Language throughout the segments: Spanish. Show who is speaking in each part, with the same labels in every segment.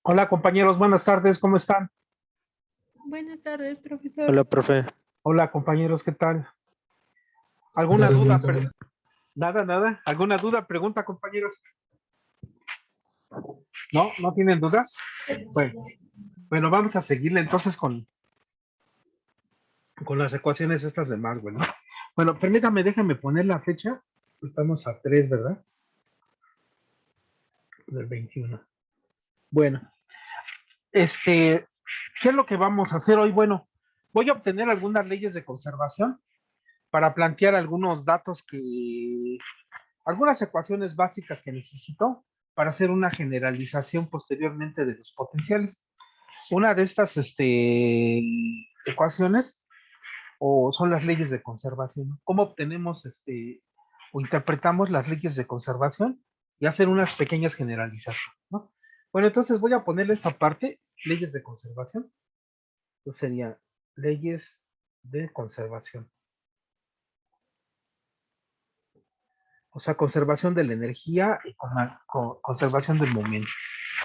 Speaker 1: Hola compañeros, buenas tardes, ¿cómo están?
Speaker 2: Buenas tardes, profesor.
Speaker 3: Hola, profe.
Speaker 1: Hola compañeros, ¿qué tal?
Speaker 4: Buenas
Speaker 1: ¿Alguna
Speaker 4: tardes,
Speaker 1: duda?
Speaker 4: buenas tardes.
Speaker 1: Nada. ¿Alguna duda? Pregunta, compañeros. ¿No? ¿No tienen dudas? Bueno, vamos a seguirle entonces con las ecuaciones estas de Maxwell, ¿no? Bueno, permítame, déjame poner la fecha. Estamos a 3, ¿verdad? Del 21. Bueno, ¿qué es lo que vamos a hacer hoy? Bueno, voy a obtener algunas leyes de conservación para plantear algunos datos algunas ecuaciones básicas que necesito para hacer una generalización posteriormente de los potenciales. Una de estas ecuaciones o son las leyes de conservación. ¿Cómo obtenemos o interpretamos las leyes de conservación y hacer unas pequeñas generalizaciones, ¿no? Bueno, entonces voy a ponerle esta parte, leyes de conservación. Entonces sería leyes de conservación. O sea, conservación de la energía y conservación del momento,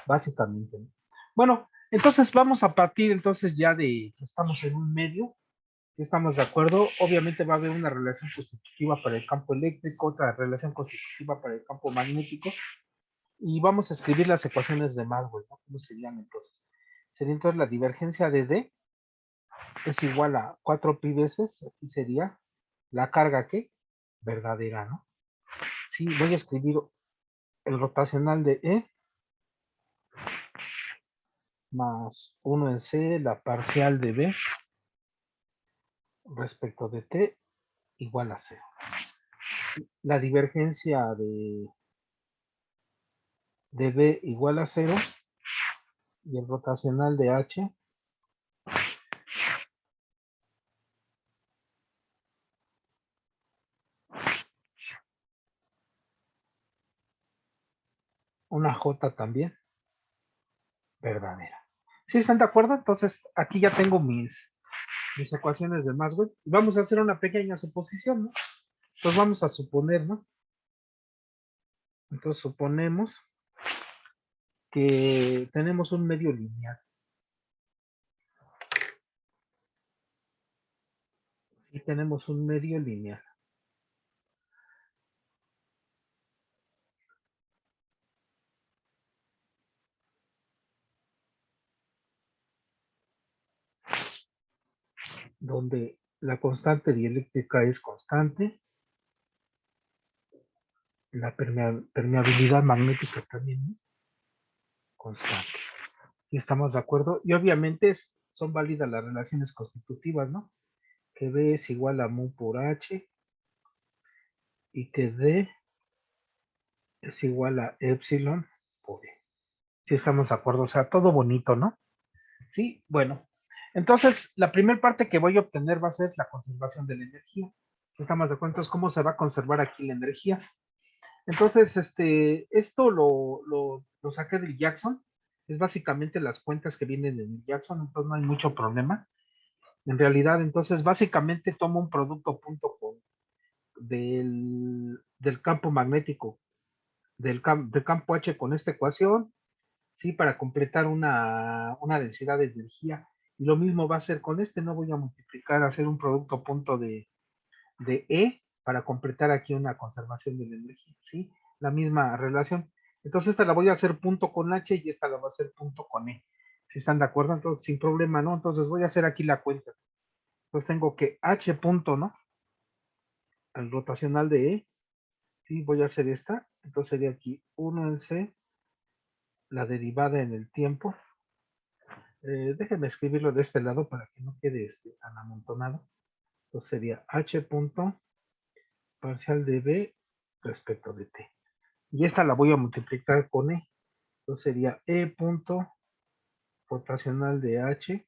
Speaker 1: básicamente, ¿no? Bueno, entonces vamos a partir entonces ya de que estamos en un medio, si estamos de acuerdo, obviamente va a haber una relación constitutiva para el campo eléctrico, otra relación constitutiva para el campo magnético, y vamos a escribir las ecuaciones de Maxwell, ¿no? ¿Cómo serían entonces? Sería entonces la divergencia de D es igual a 4pi veces, aquí sería la carga que verdadera, ¿no? Sí, voy a escribir el rotacional de E más 1 en C, la parcial de B respecto de T igual a 0. La divergencia de B igual a 0 y el rotacional de H una J también verdadera. ¿Sí están de acuerdo? Entonces aquí ya tengo mis ecuaciones de Maxwell. Vamos a hacer una pequeña suposición, ¿no? Entonces vamos a suponer, ¿no? Entonces suponemos que tenemos un medio lineal. Sí, tenemos un medio lineal. Donde la constante dieléctrica es constante, la permeabilidad magnética también, ¿no? Constante. ¿Y estamos de acuerdo? Y obviamente son válidas las relaciones constitutivas, ¿no? Que B es igual a mu por H y que D es igual a epsilon por E. ¿Sí estamos de acuerdo? O sea, todo bonito, ¿no? Sí, bueno. Entonces, la primera parte que voy a obtener va a ser la conservación de la energía. ¿Estamos de acuerdo? Entonces, ¿cómo se va a conservar aquí la energía? Entonces, esto lo saqué del Jackson. Es básicamente las cuentas que vienen del Jackson, entonces no hay mucho problema. En realidad, entonces, básicamente tomo un producto punto del campo magnético, del campo H con esta ecuación, ¿sí? Para completar una densidad de energía. Y lo mismo va a ser con no voy a multiplicar, hacer un producto punto de E para completar aquí una conservación de la energía, ¿sí? La misma relación. Entonces esta la voy a hacer punto con H y esta la voy a hacer punto con E. ¿Si están de acuerdo? Entonces, sin problema, ¿no? Entonces voy a hacer aquí la cuenta. Entonces tengo que H punto, ¿no? Al rotacional de E, ¿sí? Voy a hacer esta. Entonces sería aquí 1 en C, la derivada en el tiempo. Déjenme escribirlo de este lado para que no quede tan amontonado. Entonces sería H punto parcial de B respecto de T. Y esta la voy a multiplicar con E. Entonces sería E punto rotacional de H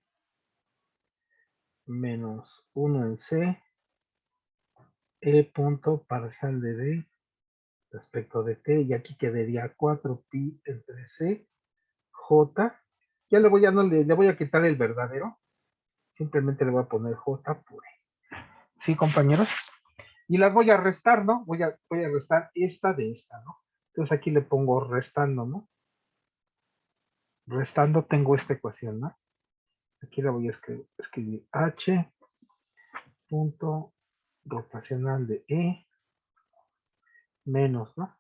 Speaker 1: menos 1 en C, E punto parcial de D respecto de T, y aquí quedaría 4pi entre C, J. Ya le voy a quitar el verdadero, simplemente le voy a poner J por E. ¿Sí, compañeros? Y las voy a restar, ¿no? Voy a restar esta de esta, ¿no? Entonces aquí le pongo restando, ¿no? Restando tengo esta ecuación, ¿no? Aquí la voy a escribir H punto rotacional de E menos, ¿no?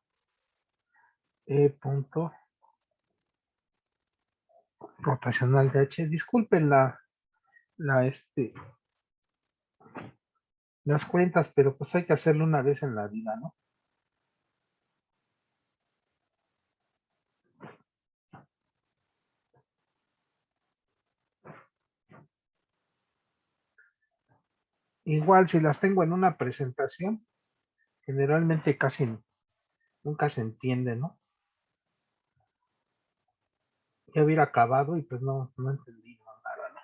Speaker 1: E punto rotacional de H. Disculpen las cuentas, pero pues hay que hacerlo una vez en la vida, ¿no? Igual si las tengo en una presentación, generalmente casi nunca se entiende, ¿no? Ya hubiera acabado y pues no entendí nada, ¿no?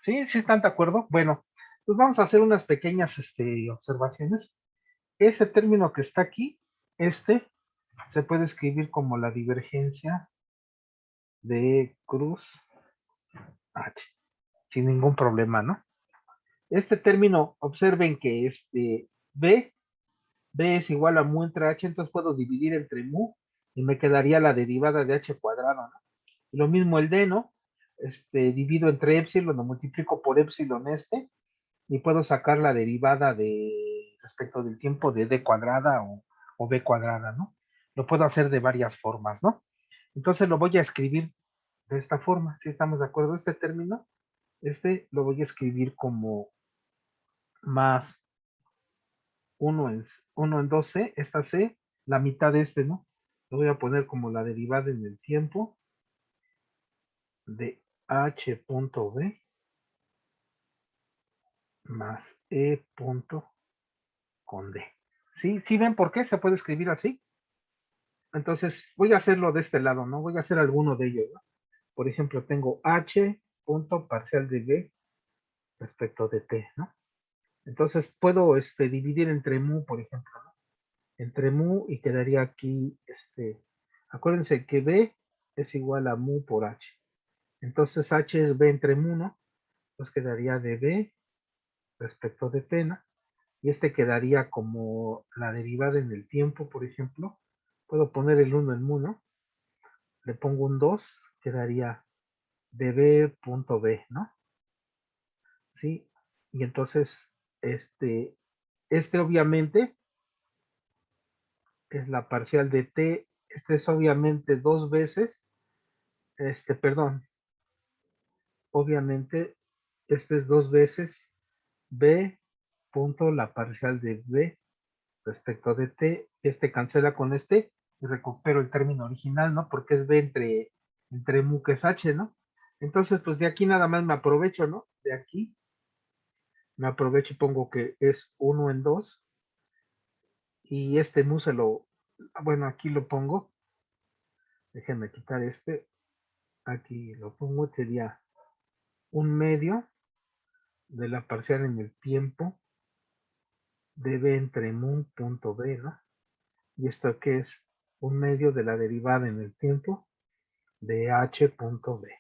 Speaker 1: ¿Sí? ¿Sí están de acuerdo? Bueno, pues vamos a hacer unas pequeñas observaciones. Ese término que está aquí, se puede escribir como la divergencia de cruz H, sin ningún problema, ¿no? Este término, observen que B es igual a mu entre H, entonces puedo dividir entre mu y me quedaría la derivada de H cuadrado, ¿no? Y lo mismo el D, ¿no? Divido entre épsilon, lo multiplico por épsilon y puedo sacar la derivada respecto del tiempo de D cuadrada o B cuadrada, ¿no? Lo puedo hacer de varias formas, ¿no? Entonces lo voy a escribir de esta forma, si estamos de acuerdo, este término, lo voy a escribir como más 1 en 2C, esta C, la mitad de ¿no? Lo voy a poner como la derivada en el tiempo de H punto B más E punto con D. ¿Sí? ¿Sí ven por qué se puede escribir así? Entonces voy a hacerlo de este lado, ¿no? Voy a hacer alguno de ellos, ¿no? Por ejemplo, tengo H punto parcial de B respecto de T, ¿no? Entonces puedo dividir entre mu, por ejemplo, ¿no? Entre mu y quedaría aquí, acuérdense que B es igual a mu por H. Entonces H es B entre mu, ¿no? Entonces quedaría de B respecto de T, ¿no? Y quedaría como la derivada en el tiempo, por ejemplo. Puedo poner el 1 en mu, ¿no? Le pongo un 2, quedaría de B punto B, ¿no? ¿Sí? Y entonces, obviamente es la parcial de T, es obviamente dos veces, perdón, obviamente es dos veces B punto la parcial de B respecto de T, cancela con y recupero el término original, ¿no? Porque es B entre mu que es H, ¿no? Entonces, pues de aquí nada más me aprovecho, ¿no? De aquí me aprovecho y pongo que es 1 en 2 y mu bueno, aquí lo pongo, déjenme quitar aquí lo pongo, sería un medio de la parcial en el tiempo de B entre mu punto B, ¿no? Y esto que es un medio de la derivada en el tiempo de H punto B.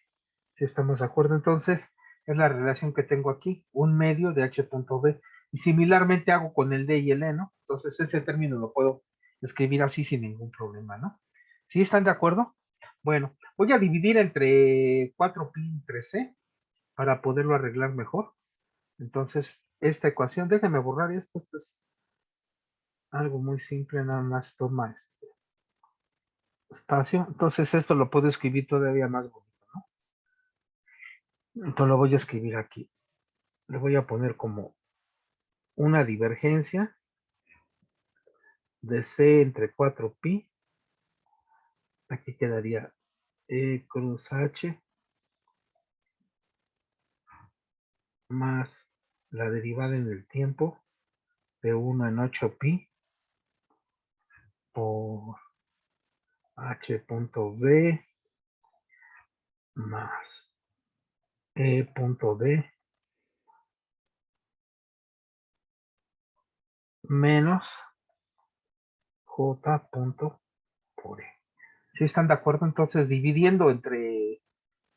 Speaker 1: Si estamos de acuerdo, entonces es la relación que tengo aquí, un medio de H punto B. Y similarmente hago con el D y el E, ¿no? Entonces ese término lo puedo escribir así sin ningún problema, ¿no? ¿Sí están de acuerdo? Bueno, voy a dividir entre 4pi entre C para poderlo arreglar mejor. Entonces, esta ecuación, déjenme borrar esto es algo muy simple, nada más toma espacio. Entonces esto lo puedo escribir todavía más bonito, ¿no? Entonces lo voy a escribir aquí. Le voy a poner como una divergencia de C entre 4pi. Aquí quedaría E cruz H más la derivada en el tiempo de 1 en 8pi por H punto B más E punto D menos J punto por E. ¿Sí están de acuerdo? Entonces, dividiendo entre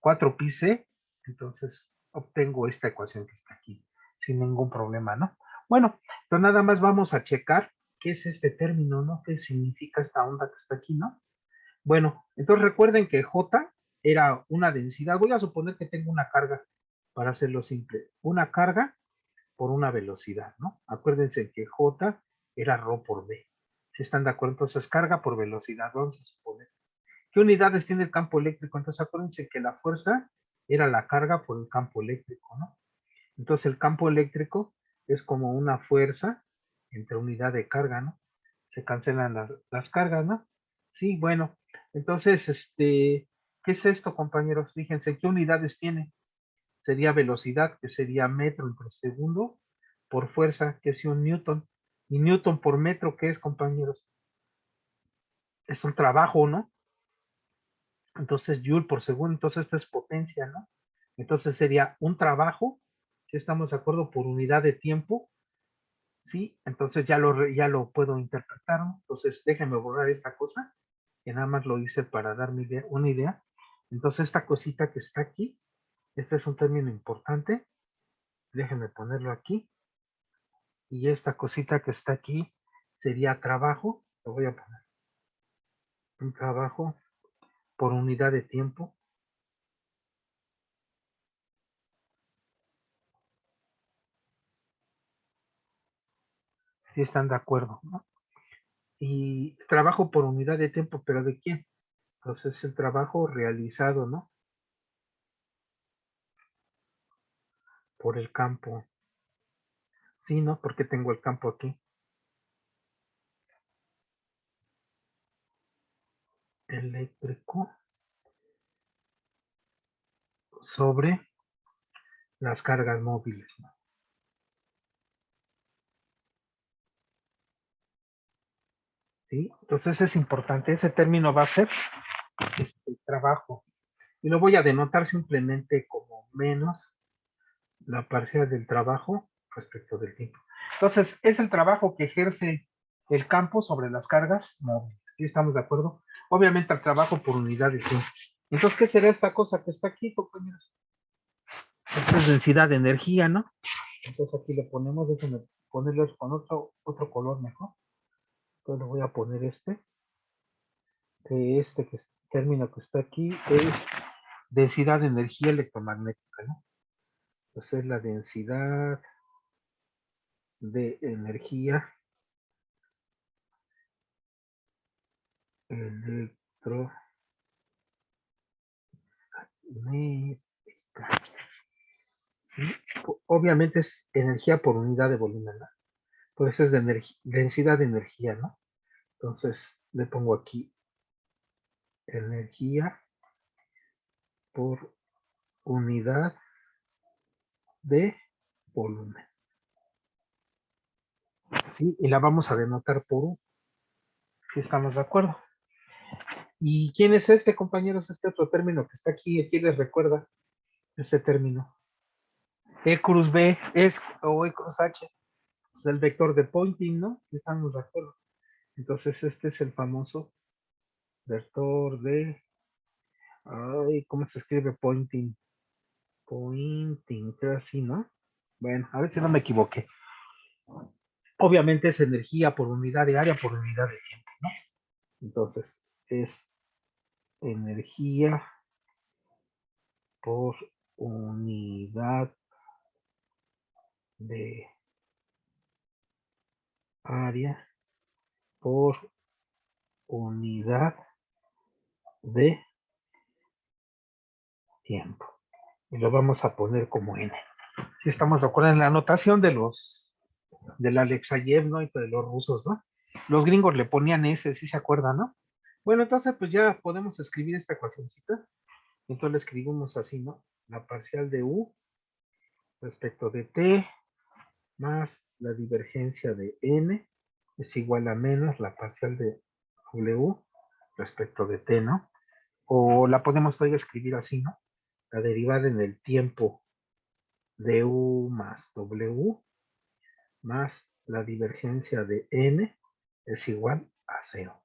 Speaker 1: 4pi C, entonces obtengo esta ecuación que está aquí, sin ningún problema, ¿no? Bueno, entonces nada más vamos a checar qué es este término, ¿no? ¿Qué significa esta onda que está aquí, no? Bueno, entonces recuerden que J era una densidad. Voy a suponer que tengo una carga, para hacerlo simple. Una carga por una velocidad, ¿no? Acuérdense que J era ρ por B. Si están de acuerdo, entonces carga por velocidad. Vamos a suponer. ¿Qué unidades tiene el campo eléctrico? Entonces acuérdense que la fuerza era la carga por el campo eléctrico, ¿no? Entonces el campo eléctrico es como una fuerza entre unidad de carga, ¿no? Se cancelan las cargas, ¿no? Sí, bueno. Entonces, ¿qué es esto, compañeros? Fíjense, ¿qué unidades tiene? Sería velocidad, que sería metro entre segundo, por fuerza, que es un newton. Y newton por metro, ¿qué es, compañeros? Es un trabajo, ¿no? Entonces, joule por segundo, entonces esta es potencia, ¿no? Entonces sería un trabajo, si estamos de acuerdo, por unidad de tiempo, ¿sí? Entonces ya lo puedo interpretar, ¿no? Entonces déjenme borrar esta cosa, que nada más lo hice para darme una idea. Entonces esta cosita que está aquí, este es un término importante, déjenme ponerlo aquí, y esta cosita que está aquí sería trabajo, lo voy a poner, un trabajo por unidad de tiempo. Si están de acuerdo, ¿no? Y trabajo por unidad de tiempo, pero ¿de quién? Entonces el trabajo realizado, ¿no? Por el campo. Sí, ¿no? Porque tengo el campo aquí. Eléctrico sobre las cargas móviles, ¿no? ¿Sí? Entonces es importante, ese término va a ser trabajo. Y lo voy a denotar simplemente como menos la parcial del trabajo respecto del tiempo. Entonces, es el trabajo que ejerce el campo sobre las cargas móviles. ¿Sí estamos de acuerdo? Obviamente el trabajo por unidad de tiempo. Entonces, ¿qué será esta cosa que está aquí, compañeros? Esta es densidad de energía, ¿no? Entonces aquí le ponemos, déjenme ponerlo con otro color mejor. Entonces le voy a poner que término que está aquí es densidad de energía electromagnética, ¿no? Entonces es la densidad de energía electromagnética. ¿Sí? Obviamente es energía por unidad de volumen, ¿no? Por eso es de densidad de energía, ¿no? Entonces le pongo aquí energía por unidad de volumen. ¿Sí? Y la vamos a denotar por U, si estamos de acuerdo. ¿Y quién es este, compañeros? Este otro término que está aquí, ¿quién les recuerda este término? E cruz B es, o E cruz H, pues el vector de Poynting, ¿no? Estamos de acuerdo. Entonces este es el famoso vector de, ay, ¿cómo se escribe Poynting? Poynting, creo así, ¿no? Bueno, a ver si no me equivoqué. Obviamente es energía por unidad de área por unidad de tiempo, ¿no? Entonces es energía por unidad de área por unidad de tiempo. Y lo vamos a poner como N. Si estamos de acuerdo en la anotación del Alexayev, ¿no? Y de los rusos, ¿no? Los gringos le ponían S, si se acuerdan, ¿no? Bueno, entonces pues ya podemos escribir esta ecuacióncita. Entonces la escribimos así, ¿no? La parcial de U respecto de T más la divergencia de N es igual a menos la parcial de W respecto de T, ¿no? O la podemos todavía escribir así, ¿no? La derivada en el tiempo de U más W más la divergencia de N es igual a 0.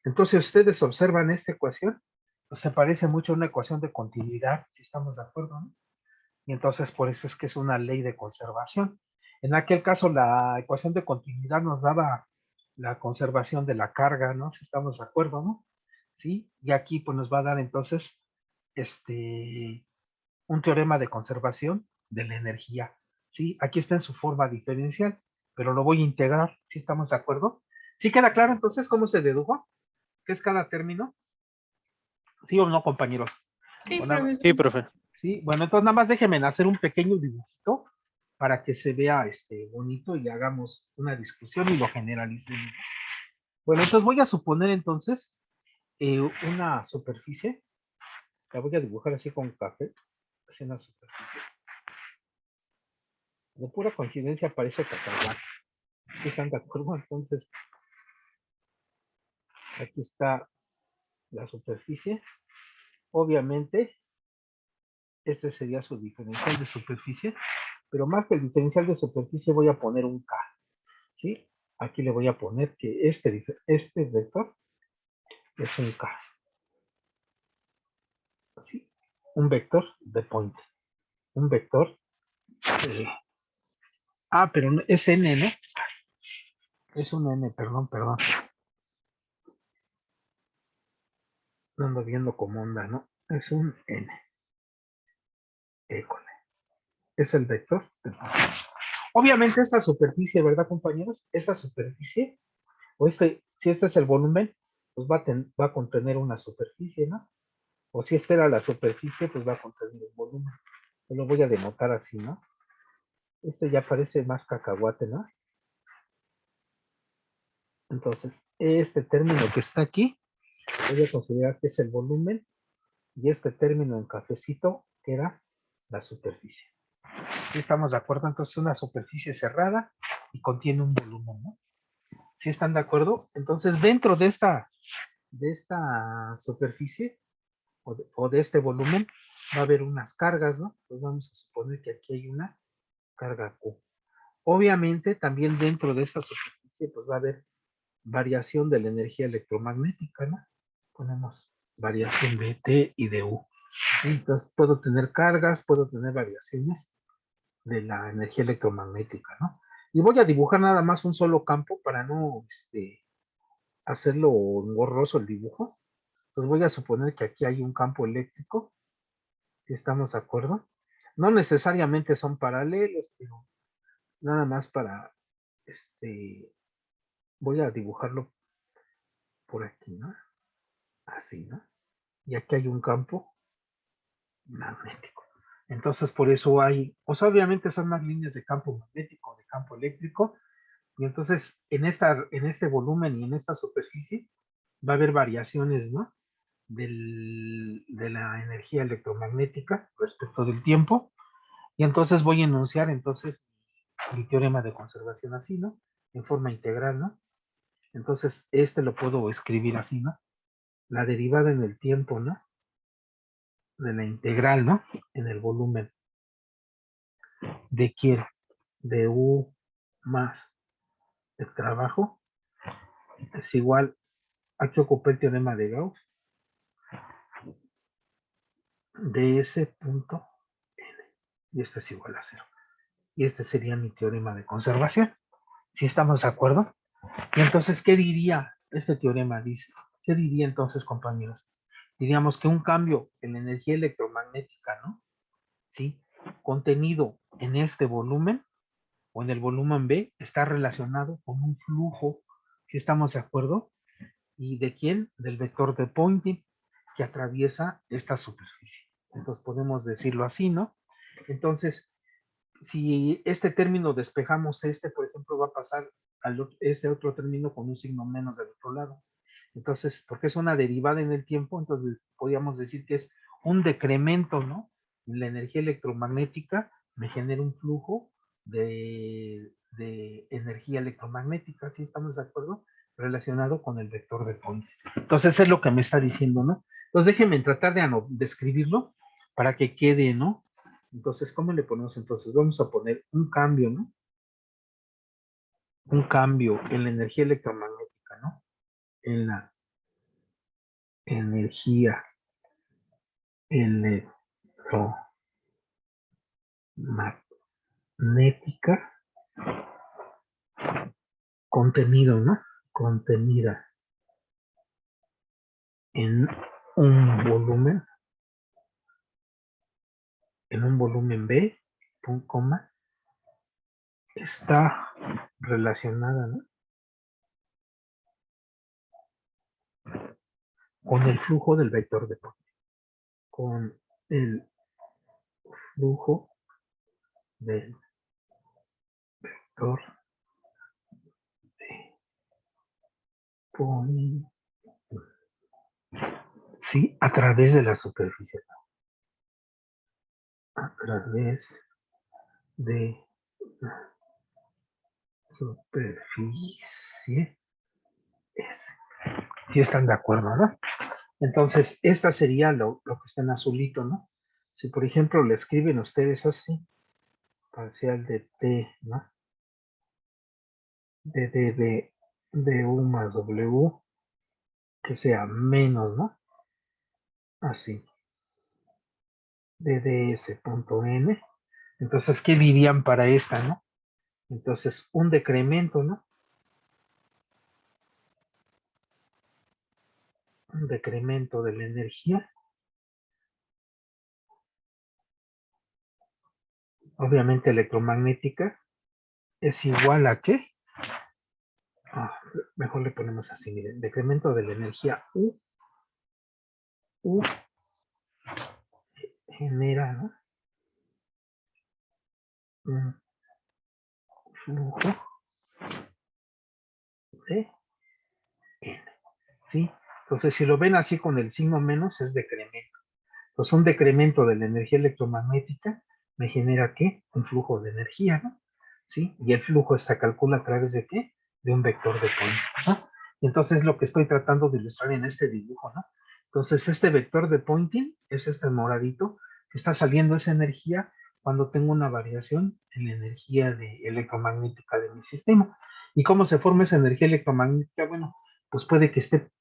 Speaker 1: Entonces, ustedes observan esta ecuación, pues se parece mucho a una ecuación de continuidad, si estamos de acuerdo, ¿no? Y entonces por eso es que es una ley de conservación. En aquel caso, la ecuación de continuidad nos daba la conservación de la carga, ¿no? Si estamos de acuerdo, ¿no? ¿Sí? Y aquí pues nos va a dar entonces un teorema de conservación de la energía, ¿sí? Aquí está en su forma diferencial, pero lo voy a integrar, ¿sí estamos de acuerdo? ¿Sí queda claro entonces cómo se dedujo? ¿Qué es cada término? ¿Sí o no, compañeros?
Speaker 2: Sí,
Speaker 1: O nada más-
Speaker 2: profesor.
Speaker 3: Sí, profe.
Speaker 1: Sí, bueno, entonces nada más déjenme hacer un pequeño dibujito para que se vea bonito y hagamos una discusión y lo generalicemos. Bueno, entonces voy a suponer entonces una superficie, la voy a dibujar así con café, así una superficie. De pura coincidencia parece cacahuate. ¿Sí están de acuerdo? Entonces, aquí está la superficie. Obviamente, este sería su diferencial de superficie, pero más que el diferencial de superficie voy a poner un K, ¿sí? Aquí le voy a poner que este vector es un K, ¿sí? Un vector de point, un vector, eh, pero es N, ¿no? Es un N, perdón. No ando viendo como onda, ¿no? Es un N. École. Es el vector. Obviamente esta superficie, ¿verdad, compañeros? Esta superficie, o si este es el volumen, pues va a contener una superficie, ¿no? O si esta era la superficie, pues va a contener un volumen. Yo lo voy a denotar así, ¿no? Este ya parece más cacahuate, ¿no? Entonces, este término que está aquí, voy a considerar que es el volumen, y este término en cafecito, que era la superficie. ¿Sí estamos de acuerdo? Entonces, una superficie cerrada y contiene un volumen, ¿no? ¿Sí están de acuerdo? Entonces, dentro de esta superficie o de este volumen, va a haber unas cargas, ¿no? Pues vamos a suponer que aquí hay una carga Q. Obviamente, también dentro de esta superficie, pues va a haber variación de la energía electromagnética, ¿no? Ponemos variación de T y de U. ¿Sí? Entonces, puedo tener cargas, puedo tener variaciones de la energía electromagnética, ¿no? Y voy a dibujar nada más un solo campo para no hacerlo engorroso el dibujo. Pues voy a suponer que aquí hay un campo eléctrico, si estamos de acuerdo. No necesariamente son paralelos, pero nada más para, voy a dibujarlo por aquí, ¿no? Así, ¿no? Y aquí hay un campo magnético. Entonces, por eso hay, pues obviamente son más líneas de campo magnético, de campo eléctrico, y entonces en este volumen y en esta superficie va a haber variaciones, ¿no? De la energía electromagnética respecto del tiempo, y entonces voy a enunciar entonces mi teorema de conservación así, ¿no? En forma integral, ¿no? Entonces, lo puedo escribir así, ¿no? La derivada en el tiempo, ¿no? De la integral, ¿no? En el volumen de quién, de U más el trabajo es igual, aquí ocupé el teorema de Gauss, de ese punto N, y este es igual a cero. Y este sería mi teorema de conservación. ¿Sí estamos de acuerdo? Y entonces, ¿qué diría este teorema? Dice, ¿qué diría entonces, compañeros? Diríamos que un cambio en la energía electromagnética, ¿no? ¿Sí? Contenido en este volumen o en el volumen B está relacionado con un flujo, ¿sí estamos de acuerdo? ¿Y de quién? Del vector de Poynting que atraviesa esta superficie. Entonces podemos decirlo así, ¿no? Entonces, si este término despejamos por ejemplo, va a pasar este otro término con un signo menos del otro lado. Entonces, porque es una derivada en el tiempo, entonces podríamos decir que es un decremento, ¿no? En la energía electromagnética me genera un flujo de energía electromagnética, ¿sí estamos de acuerdo? Relacionado con el vector de Poynting. Entonces, es lo que me está diciendo, ¿no? Entonces, déjenme tratar de escribirlo para que quede, ¿no? Entonces, ¿cómo le ponemos entonces? Vamos a poner un cambio, ¿no? Un cambio en la energía electromagnética, ¿no? En la energía electromagnética contenido, ¿no? contenida en un volumen B, coma, está relacionada, ¿no?, con el flujo del vector de Poynting. Con el flujo del vector de Poynting. Sí, a través de la superficie. A través de la superficie S. Si están de acuerdo, ¿no? Entonces, esta sería lo que está en azulito, ¿no? Si, por ejemplo, le escriben ustedes así, parcial de T, ¿no?, de U más W, que sea menos, ¿no?, así, de ds.n. Entonces, ¿qué dirían para esta, no? Entonces, un decremento, ¿no? Un decremento de la energía. Obviamente electromagnética es igual a ¿qué? Mejor le ponemos así, miren, decremento de la energía U genera, ¿no?, un flujo de N, ¿sí? Entonces, si lo ven así con el signo menos, es decremento. Entonces, un decremento de la energía electromagnética me genera, ¿qué? Un flujo de energía, ¿no? ¿Sí? Y el flujo se calcula a través de ¿qué? De un vector de Poynting, ¿no? Entonces, lo que estoy tratando de ilustrar en este dibujo, ¿no? Entonces, este vector de Poynting es este moradito que está saliendo esa energía cuando tengo una variación en la energía electromagnética de mi sistema. ¿Y cómo se forma esa energía electromagnética? Bueno, pues puede que esté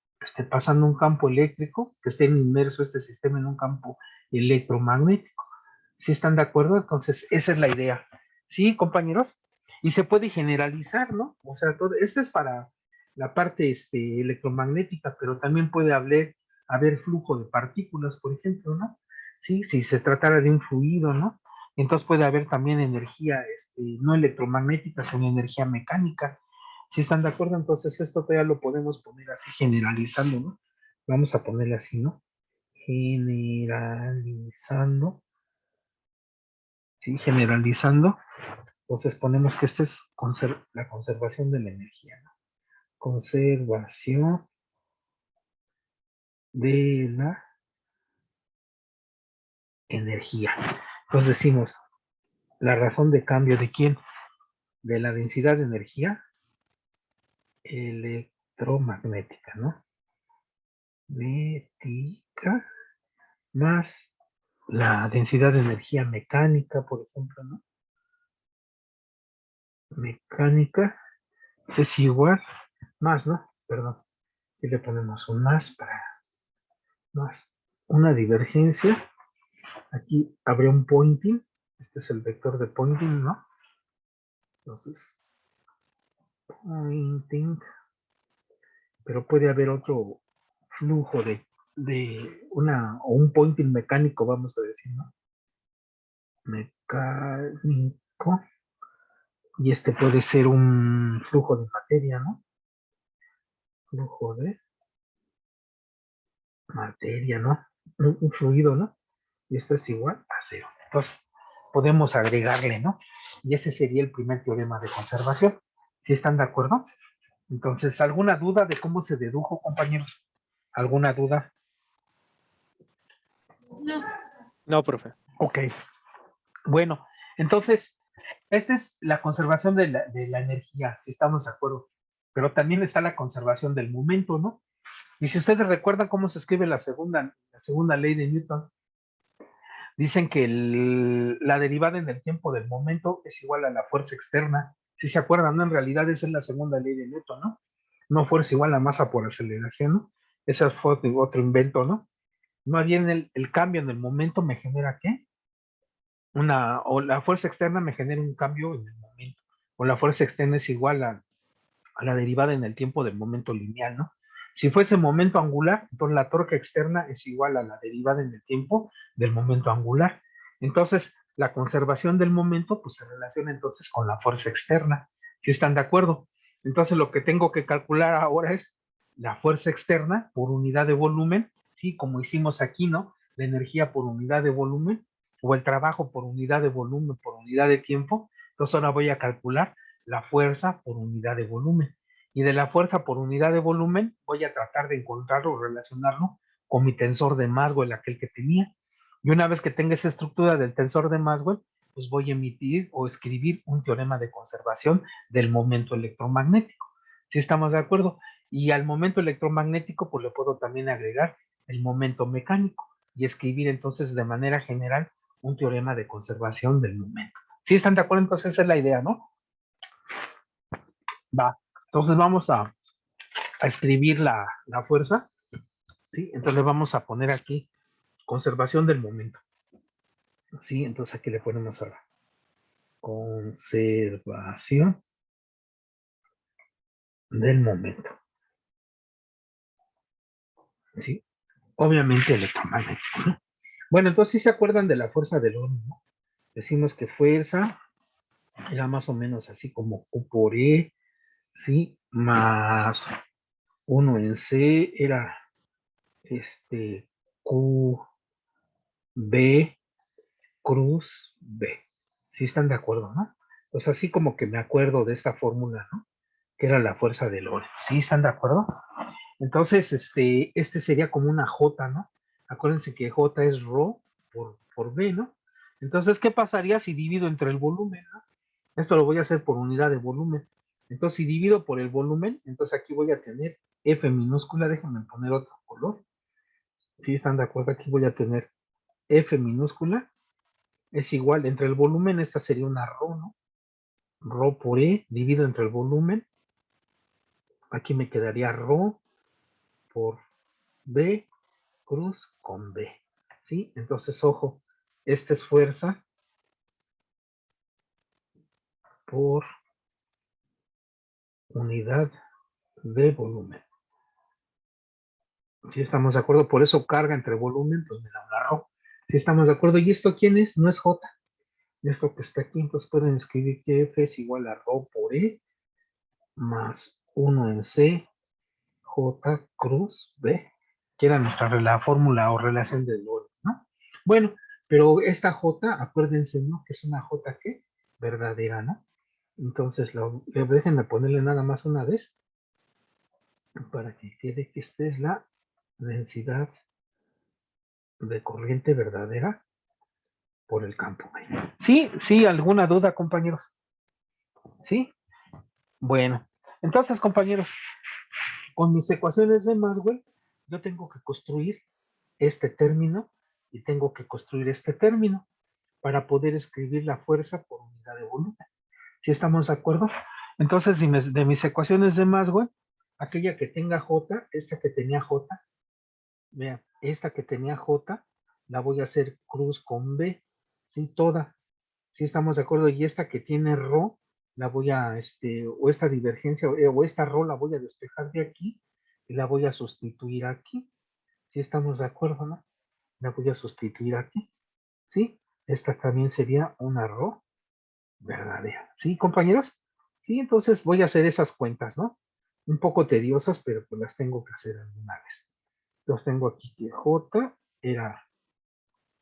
Speaker 1: pasando un campo eléctrico, que esté inmerso este sistema en un campo electromagnético. ¿Sí están de acuerdo? Entonces, esa es la idea. ¿Sí, compañeros? Y se puede generalizar, ¿no? O sea, esto es para la parte electromagnética, pero también puede haber flujo de partículas, por ejemplo, ¿no? Sí, si se tratara de un fluido, ¿no? Entonces puede haber también energía, no electromagnética, sino energía mecánica. ¿Sí están de acuerdo? Entonces esto todavía lo podemos poner así, generalizando, ¿no? Vamos a ponerle así, ¿no? Generalizando. ¿Sí? Generalizando. Entonces ponemos que esta es la conservación de la energía, ¿no? Conservación de la energía. Entonces decimos, la razón de cambio de quién? De la densidad de energía electromagnética, ¿no? Magnética más la densidad de energía mecánica, por ejemplo, ¿no? Mecánica es igual, más, ¿no? Perdón. Aquí le ponemos un más para más una divergencia. Aquí habría un Poynting. Este es el vector de Poynting, ¿no? Entonces, Poynting. Pero puede haber otro flujo o un Poynting mecánico, vamos a decir, ¿no? Mecánico. Y este puede ser un flujo de materia, ¿no? Flujo de materia, ¿no? Un fluido, ¿no? Y esto es igual a cero. Entonces, podemos agregarle, ¿no? Y ese sería el primer teorema de conservación. ¿Sí están de acuerdo? Entonces, ¿alguna duda de cómo se dedujo, compañeros? ¿Alguna duda?
Speaker 2: No.
Speaker 4: No, profe.
Speaker 1: Ok. Bueno, entonces, esta es la conservación de la energía, si estamos de acuerdo. Pero también está la conservación del momento, ¿no? Y si ustedes recuerdan cómo se escribe la segunda ley de Newton, dicen que la derivada en el tiempo del momento es igual a la fuerza externa. Si se acuerdan, ¿no? En realidad esa es la segunda ley de Newton, ¿no? No fuerza igual a masa por aceleración, ¿no? Ese fue otro invento, ¿no? Más bien el cambio en el momento me genera ¿qué? O la fuerza externa me genera un cambio en el momento. O la fuerza externa es igual a la derivada en el tiempo del momento lineal, ¿no? Si fuese momento angular, entonces la torque externa es igual a la derivada en el tiempo del momento angular. Entonces, la conservación del momento, pues se relaciona entonces con la fuerza externa. ¿Sí están de acuerdo? Entonces, lo que tengo que calcular ahora es la fuerza externa por unidad de volumen, ¿sí? Como hicimos aquí, ¿no? La energía por unidad de volumen, o el trabajo por unidad de volumen, por unidad de tiempo. Entonces, ahora voy a calcular la fuerza por unidad de volumen. Y de la fuerza por unidad de volumen voy a tratar de encontrarlo o relacionarlo con mi tensor de Maxwell, aquel que tenía. Y una vez que tenga esa estructura del tensor de Maxwell, pues voy a emitir o escribir un teorema de conservación del momento electromagnético. ¿Sí estamos de acuerdo? Y al momento electromagnético, pues le puedo también agregar el momento mecánico y escribir entonces de manera general un teorema de conservación del momento. ¿Sí están de acuerdo? Entonces esa es la idea, ¿no? Va. Entonces vamos a escribir la fuerza, ¿sí? Entonces vamos a poner aquí conservación del momento, ¿sí? Entonces aquí le ponemos ahora conservación del momento, ¿sí? Obviamente electromagnético, ¿no? Bueno, entonces, ¿sí se acuerdan de la fuerza del oro, ¿no? Decimos que fuerza era más o menos así como Q por E, ¿sí? Más 1 en C era Q B cruz B. ¿Sí están de acuerdo, no? Pues así como que me acuerdo de esta fórmula, ¿no? Que era la fuerza de Lorentz. ¿Sí están de acuerdo? Entonces, este sería como una J, ¿no? Acuérdense que J es Rho por B, ¿no? Entonces, ¿qué pasaría si divido entre el volumen, ¿no? Esto lo voy a hacer por unidad de volumen. Entonces, si divido por el volumen, entonces aquí voy a tener F minúscula, déjenme poner otro color. ¿Sí están de acuerdo? Aquí voy a tener F minúscula, es igual, entre el volumen, esta sería una Rho, ¿no? Rho por E, divido entre el volumen, aquí me quedaría Rho por B cruz con B, ¿sí? Entonces, ojo, esta es fuerza por unidad de volumen. ¿Sí estamos de acuerdo? Por eso carga entre volumen, pues me da una Rho. ¿Sí estamos de acuerdo? ¿Y esto quién es? No es J. Esto que está aquí, entonces pueden escribir que F es igual a Rho por E más 1 en C, J cruz B, que era la fórmula o relación de Lorentz, ¿no? Bueno, pero esta J, acuérdense, ¿no? Que es una J que verdadera, ¿no? Entonces, déjenme ponerle nada más una vez para que quede que esta es la densidad de corriente verdadera por el campo. Sí, sí, ¿alguna duda, compañeros? ¿Sí? Bueno, entonces, compañeros, con mis ecuaciones de Maxwell, yo tengo que construir este término y tengo que construir este término para poder escribir la fuerza por unidad de volumen. ¿Sí estamos de acuerdo? Entonces, de mis ecuaciones de Maxwell, aquella que tenga J, esta que tenía J, vean, esta que tenía J, la voy a hacer cruz con B, ¿sí? Toda. ¿Sí estamos de acuerdo? Y esta que tiene Rho, la voy a, o esta divergencia, o esta Rho la voy a despejar de aquí y la voy a sustituir aquí. ¿Sí estamos de acuerdo, no? La voy a sustituir aquí, ¿sí? Esta también sería una Rho verdadera. ¿Sí, compañeros? Sí, entonces voy a hacer esas cuentas, ¿no? Un poco tediosas, pero pues las tengo que hacer alguna vez. Entonces tengo aquí que J era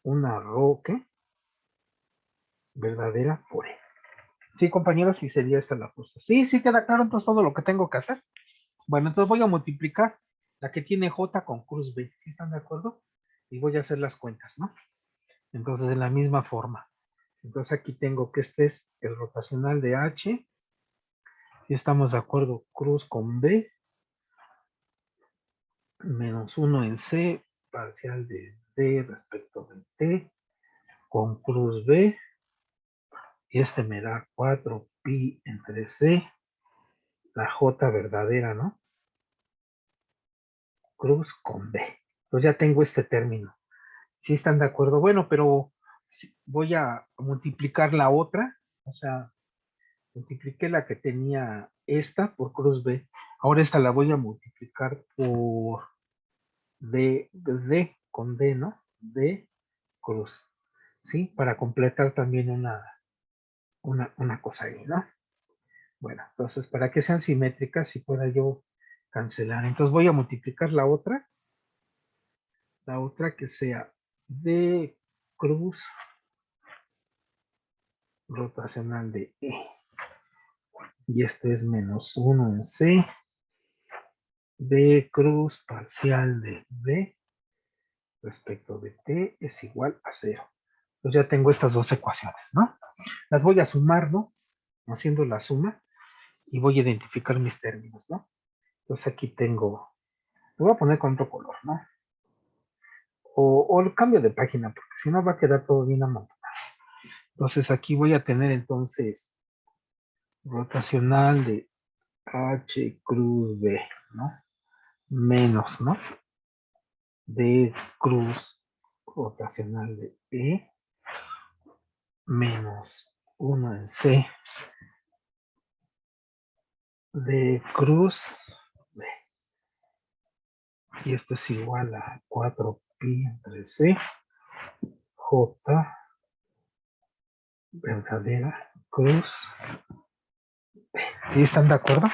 Speaker 1: una Rho, ¿qué? Verdadera por E. Sí, compañeros, sí sería esta la fuerza. Sí, sí queda claro entonces todo lo que tengo que hacer. Bueno, entonces voy a multiplicar la que tiene J con cruz B. ¿Sí están de acuerdo? Y voy a hacer las cuentas, ¿no? Entonces, de la misma forma. Entonces, aquí tengo que este es el rotacional de H. Si estamos de acuerdo, cruz con B. Menos 1 en C, parcial de D respecto del T, con cruz B. Y este me da 4 pi entre C. La J verdadera, ¿no? Cruz con B. Entonces ya tengo este término. ¿Sí están de acuerdo? Bueno, pero voy a multiplicar la otra, o sea, multipliqué la que tenía esta por cruz B. Ahora esta la voy a multiplicar por D con D, ¿no? D cruz. ¿Sí? Para completar también una cosa ahí, ¿no? Bueno, entonces para que sean simétricas y pueda yo cancelar. Entonces voy a multiplicar la otra que sea D cruz rotacional de E. Y este es menos 1 en C. D cruz parcial de B respecto de T es igual a 0. Entonces ya tengo estas dos ecuaciones, ¿no? Las voy a sumar, ¿no? Haciendo la suma y voy a identificar mis términos, ¿no? Entonces aquí tengo, lo voy a poner con otro color, ¿no? O el cambio de página, porque si no va a quedar todo bien amontonado. Entonces aquí voy a tener entonces rotacional de H cruz B, ¿no? Menos, ¿no? D cruz rotacional de E menos 1 en C de cruz B. Y esto es igual a 4pi entre C, J verdadera cruz B. ¿Sí están de acuerdo?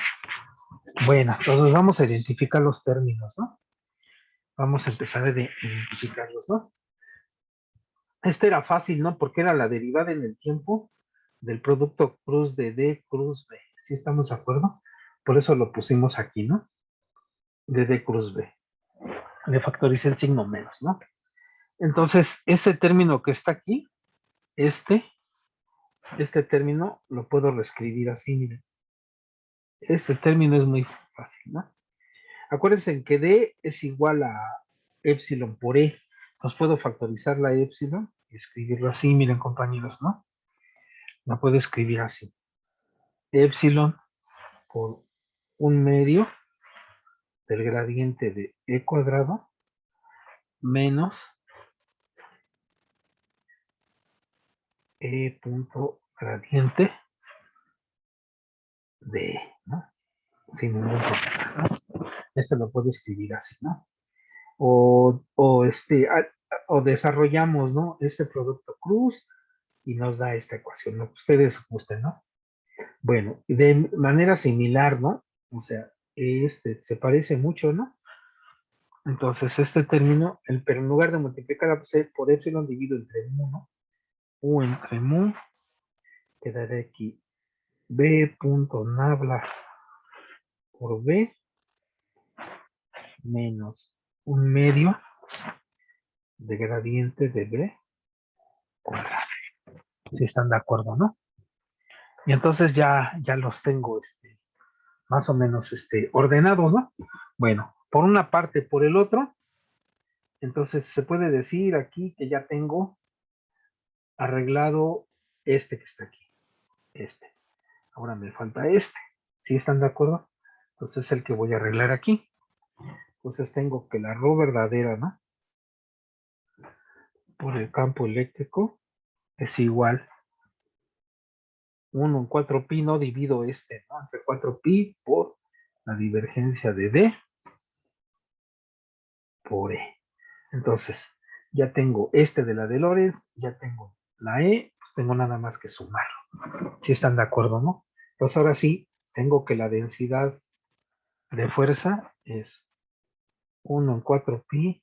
Speaker 1: Bueno, entonces vamos a identificar los términos, ¿no? Vamos a empezar a identificarlos, ¿no? Este era fácil, ¿no? Porque era la derivada en el tiempo del producto cruz de D cruz B. ¿Sí estamos de acuerdo? Por eso lo pusimos aquí, ¿no? De D cruz B. Le factoricé el signo menos, ¿no? Entonces, ese término que está aquí, este término lo puedo reescribir así, miren. Este término es muy fácil, ¿no? Acuérdense que D es igual a epsilon por E. Entonces puedo factorizar la epsilon y escribirlo así, miren compañeros, ¿no? La puedo escribir así. Epsilon por 1/2 del gradiente de E cuadrado menos E punto gradiente de E, ¿no? Sin ningún problema, ¿no? Este lo puedo escribir así, ¿no? O desarrollamos, ¿no? Este producto cruz y nos da esta ecuación, lo que ustedes gusten, ¿no? Bueno, de manera similar, ¿no? O sea, se parece mucho, ¿no? Entonces, este término, pero en lugar de multiplicar por epsilon, divido entre mu, ¿no? U entre mu, quedará aquí B punto nabla por B menos 1/2 de gradiente de B cuadrado. Si están de acuerdo, ¿no? Y entonces ya los tengo más o menos ordenados, ¿no? Bueno, por una parte, por el otro, entonces se puede decir aquí que ya tengo arreglado este que está aquí. Ahora me falta este. ¿Sí están de acuerdo? Entonces es el que voy a arreglar aquí. Entonces tengo que la ρ verdadera, ¿no? Por el campo eléctrico es igual 1 en 4pi, no divido ¿no? Entre 4pi por la divergencia de D por E. Entonces, ya tengo de la de Lorentz, ya tengo la E, pues tengo nada más que sumar. Si están de acuerdo, ¿no? Entonces ahora sí, tengo que la densidad de fuerza es 1 en 4pi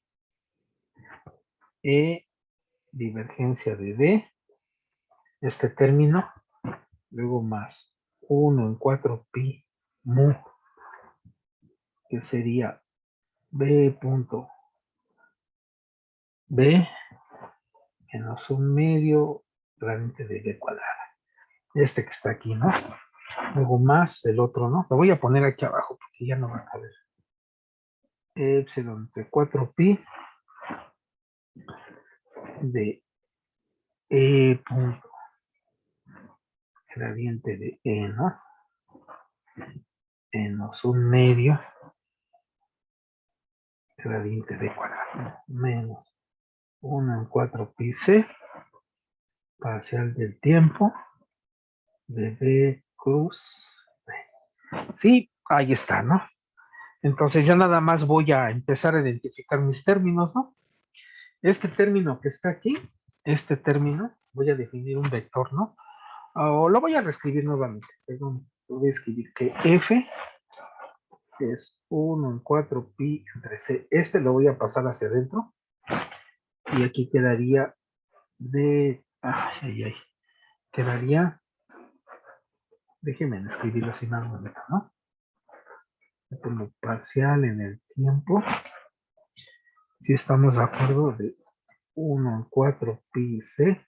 Speaker 1: E divergencia de D, este término, luego más 1 en 4pi mu, que sería B punto B menos 1/2 gradiente de B cuadrada. Este que está aquí, ¿no? Luego más el otro, ¿no? Lo voy a poner aquí abajo porque ya no va a caber. Epsilon entre 4pi de E punto gradiente de E, ¿no? Menos 1/2 gradiente de cuadrado, menos 1 en 4pi C parcial del tiempo de D cruz B. Sí, ahí está, ¿no? Entonces ya nada más voy a empezar a identificar mis términos, ¿no? Este término que está aquí, este término, voy a definir un vector, ¿no? O lo voy a reescribir nuevamente, perdón, voy a escribir que F es 1 en 4 pi entre C. Este lo voy a pasar hacia adentro y aquí quedaría quedaría, déjenme escribirlo así en algún momento, ¿no? Como parcial en el tiempo, si estamos de acuerdo, de 1 en 4 pi C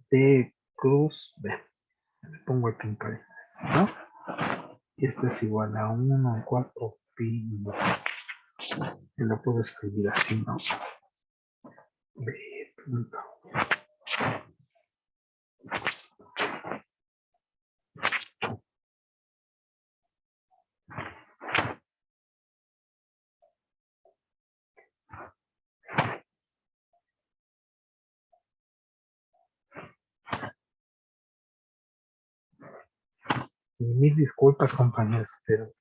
Speaker 1: de cruz B. Le pongo aquí en paréntesis, ¿no? Y esto es igual a 1 en 4 pi. Y lo puedo escribir así, ¿no? B punto. Y mil disculpas, compañeros, pero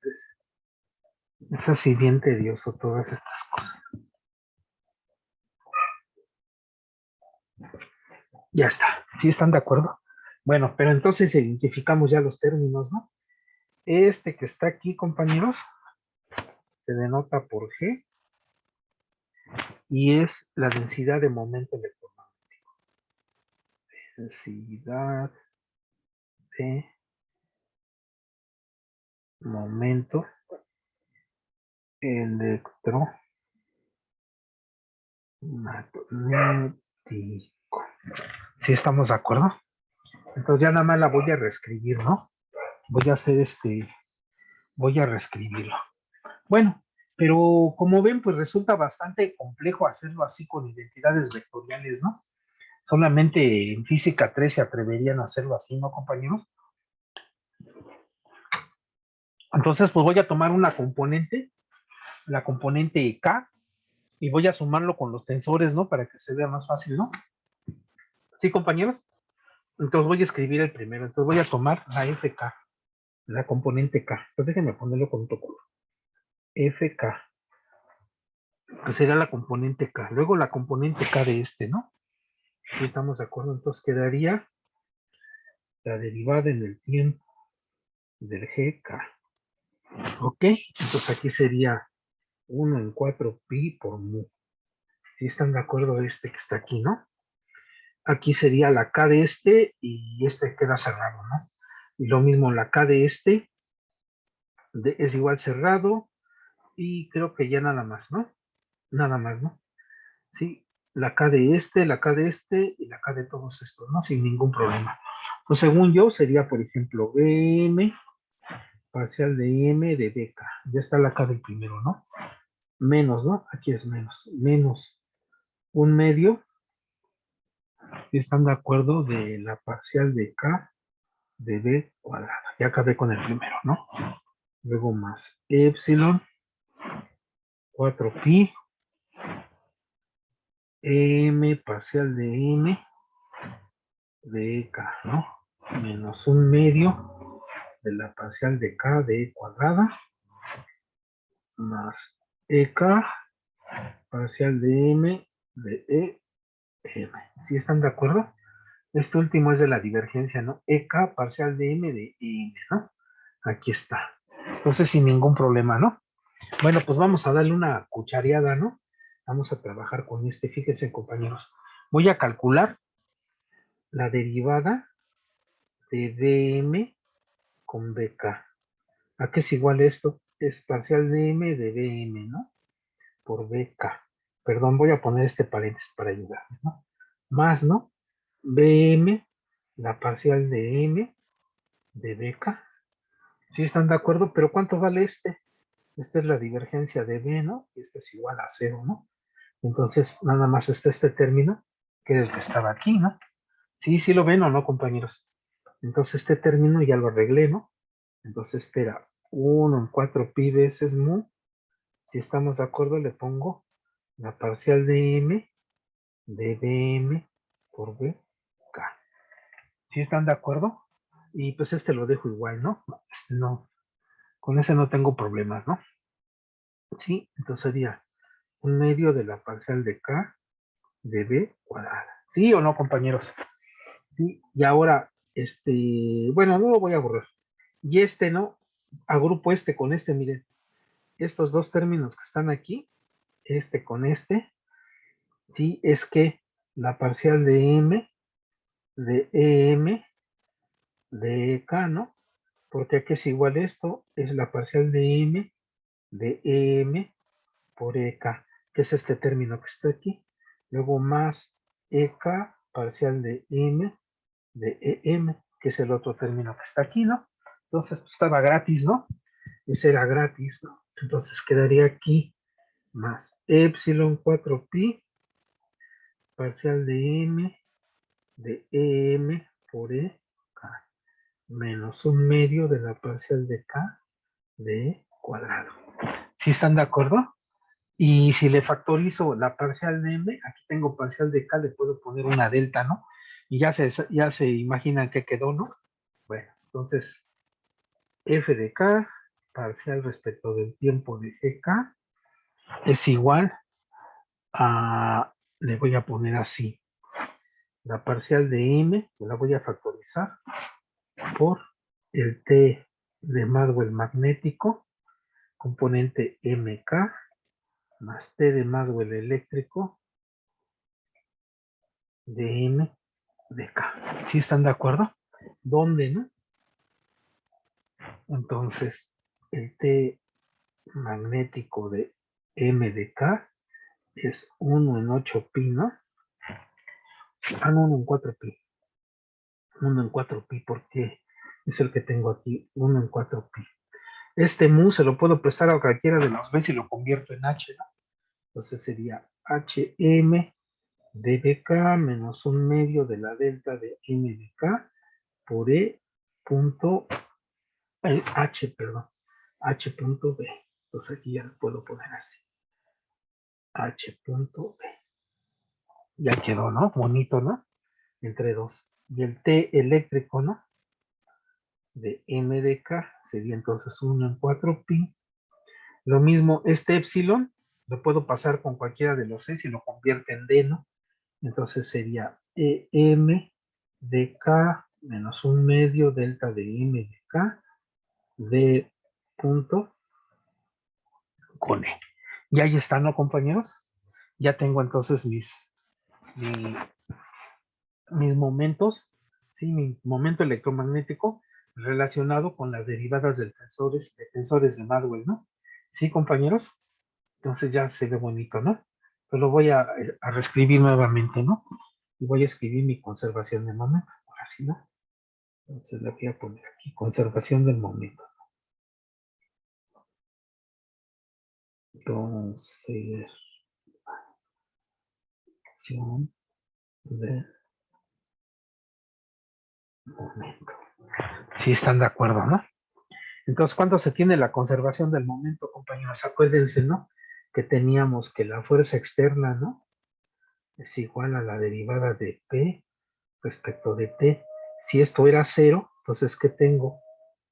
Speaker 1: es así bien tedioso todas estas cosas. Ya está. ¿Sí están de acuerdo? Bueno, pero entonces identificamos ya los términos, ¿no? Este que está aquí, compañeros, se denota por G y es la densidad de momento electromagnético. Densidad de momento electromagnético. ¿Sí estamos de acuerdo? Entonces ya nada más la voy a reescribir, ¿no? Voy a hacer voy a reescribirlo. Bueno, pero como ven, pues resulta bastante complejo hacerlo así con identidades vectoriales, ¿no? Solamente en física 3 se atreverían a hacerlo así, ¿no, compañeros? Entonces, pues voy a tomar una componente, la componente K, y voy a sumarlo con los tensores, ¿no? Para que se vea más fácil, ¿no? ¿Sí, compañeros? Entonces voy a escribir el primero. Entonces voy a tomar la FK, la componente K. Entonces déjenme ponerlo con otro color. FK, que será la componente K. Luego la componente K de ¿no? Si estamos de acuerdo, entonces quedaría la derivada en el tiempo del GK. ¿Ok? Entonces aquí sería 1 en 4 pi por mu. Si están de acuerdo que está aquí, ¿no? Aquí sería la K de y queda cerrado, ¿no? Y lo mismo la K de es igual cerrado y creo que ya nada más, ¿no? Nada más, ¿no? Sí, la K de la K de y la K de todos estos, ¿no? Sin ningún problema. Pues según yo sería, por ejemplo, BM parcial de M de BK. Ya está la K del primero, ¿no? Menos, ¿no? Aquí es menos. Menos un medio. Si están de acuerdo de la parcial de K de B cuadrada. Ya acabé con el primero, ¿no? Luego más epsilon 4pi M parcial de M de K, ¿no? Menos un medio de la parcial de K de E cuadrada más EK parcial de M de EM. ¿Sí están de acuerdo? Este último es de la divergencia, ¿no? EK parcial de M de EM, ¿no? Aquí está. Entonces, sin ningún problema, ¿no? Bueno, pues vamos a darle una cuchareada, ¿no? Vamos a trabajar con fíjense, compañeros. Voy a calcular la derivada de dm con bk. ¿A qué es igual esto? Es parcial de m de bm, ¿no? Por bk. Perdón, voy a poner este paréntesis para ayudarme, ¿no? Más, ¿no? bm, la parcial de m de bk. ¿Sí están de acuerdo? Pero ¿cuánto vale este? Esta es la divergencia de b, ¿no? Y este es igual a 0, ¿no? Entonces, nada más está este término, que es el que estaba aquí, ¿no? Sí, sí lo ven o no, compañeros. Entonces, este término ya lo arreglé, ¿no? Entonces, este era 1 en 4 pi veces mu. Si estamos de acuerdo, le pongo la parcial de m de bm por bk. ¿Sí están de acuerdo? Y pues este lo dejo igual, ¿no? No, con ese no tengo problemas, ¿no? Sí, entonces sería 1/2 de la parcial de K de B cuadrada. ¿Sí o no, compañeros? Sí, y ahora, bueno, no lo voy a borrar. Y ¿no? Agrupo con miren. Estos dos términos que están aquí, con sí, es que la parcial de M, de EM, de EK, ¿no? Porque aquí es igual esto, es la parcial de M, de EM, por EK, que es este término que está aquí. Luego más EK, parcial de M, de EM, que es el otro término que está aquí, ¿no? Entonces, pues, estaba gratis, ¿no? Ese era gratis, ¿no? Entonces quedaría aquí más epsilon 4pi, parcial de M, de EM por EK, menos 1/2 de la parcial de K de E cuadrado. ¿Sí están de acuerdo? Y si le factorizo la parcial de M, aquí tengo parcial de K, le puedo poner una delta, ¿no? Y ya se imaginan qué quedó, ¿no? Bueno, entonces, f de K, parcial respecto del tiempo de EK, es igual a, le voy a poner así, la parcial de M, la voy a factorizar por el T de Maxwell magnético, componente MK, más T de Maxwell eléctrico, de M de K. ¿Sí están de acuerdo? ¿Dónde, no? Entonces, el T magnético de M de K es 1 en 8 pi, ¿no? Ah, no, 1 en 4 pi. 1 en 4 pi, porque es el que tengo aquí, 1 en 4 pi. Mu se lo puedo prestar a cualquiera de los B si lo convierto en H, ¿no? Entonces sería HM de BK menos 1/2 de la delta de M de K por E punto, H, perdón, H punto B. Entonces aquí ya lo puedo poner así. H punto B. Ya quedó, ¿no? Bonito, ¿no? Entre dos. Y el T eléctrico, ¿no? De M de K sería entonces 1 en 4 pi. Lo mismo, epsilon lo puedo pasar con cualquiera de los 6 y lo convierte en D, ¿no? Entonces sería EM de K menos 1/2 delta de M de K de punto con E. Y ahí están, ¿no, compañeros? Ya tengo entonces mis momentos, ¿sí? Mi momento electromagnético relacionado con las derivadas de tensores de Maxwell, ¿no? ¿Sí, compañeros? Entonces ya se ve bonito, ¿no? Pero lo voy a reescribir nuevamente, ¿no? Y voy a escribir mi conservación de momento. Ahora sí, ¿no? Entonces le voy a poner aquí, conservación del momento. Conservación del momento. Sí están de acuerdo, ¿no? Entonces, ¿cuándo se tiene la conservación del momento, compañeros? Acuérdense, ¿no? Que teníamos que la fuerza externa, ¿no? Es igual a la derivada de P respecto de T. Si esto era 0, entonces, ¿qué tengo?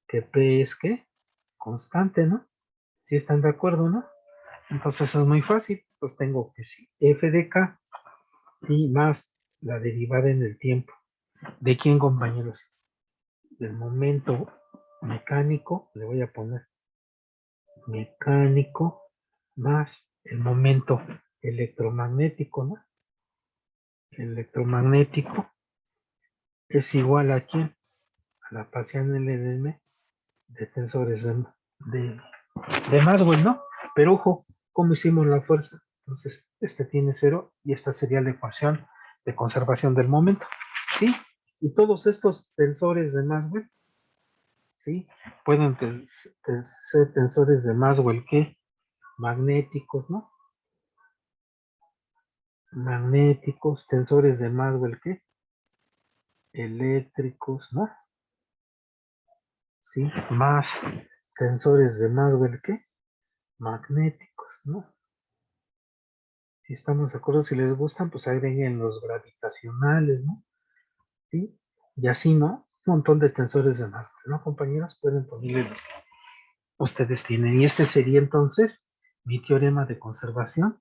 Speaker 1: Que P es, ¿qué? Constante, ¿no? ¿Sí están de acuerdo, no? Entonces, eso es muy fácil. Pues tengo que si F de K y más la derivada en el tiempo. ¿De quién, compañeros? Del momento mecánico, le voy a poner mecánico más el momento electromagnético, ¿no? Electromagnético es igual a quién? A la parcial LDM de tensores de, de Maxwell, ¿no? Pero ojo, ¿cómo hicimos la fuerza? Entonces, tiene 0 y esta sería la ecuación de conservación del momento, ¿sí? Y todos estos tensores de Maxwell, ¿sí? Pueden ser tensores de Maxwell que magnéticos, ¿no? Magnéticos, tensores de Maxwell que eléctricos, ¿no? Sí, más tensores de Maxwell que magnéticos, ¿no? Si estamos de acuerdo, si les gustan, pues agreguen los gravitacionales, ¿no? ¿Sí? Y así, ¿no? Un montón de tensores de Maxwell, ¿no, compañeros? Pueden ponerle los que ustedes tienen. Y este sería entonces mi teorema de conservación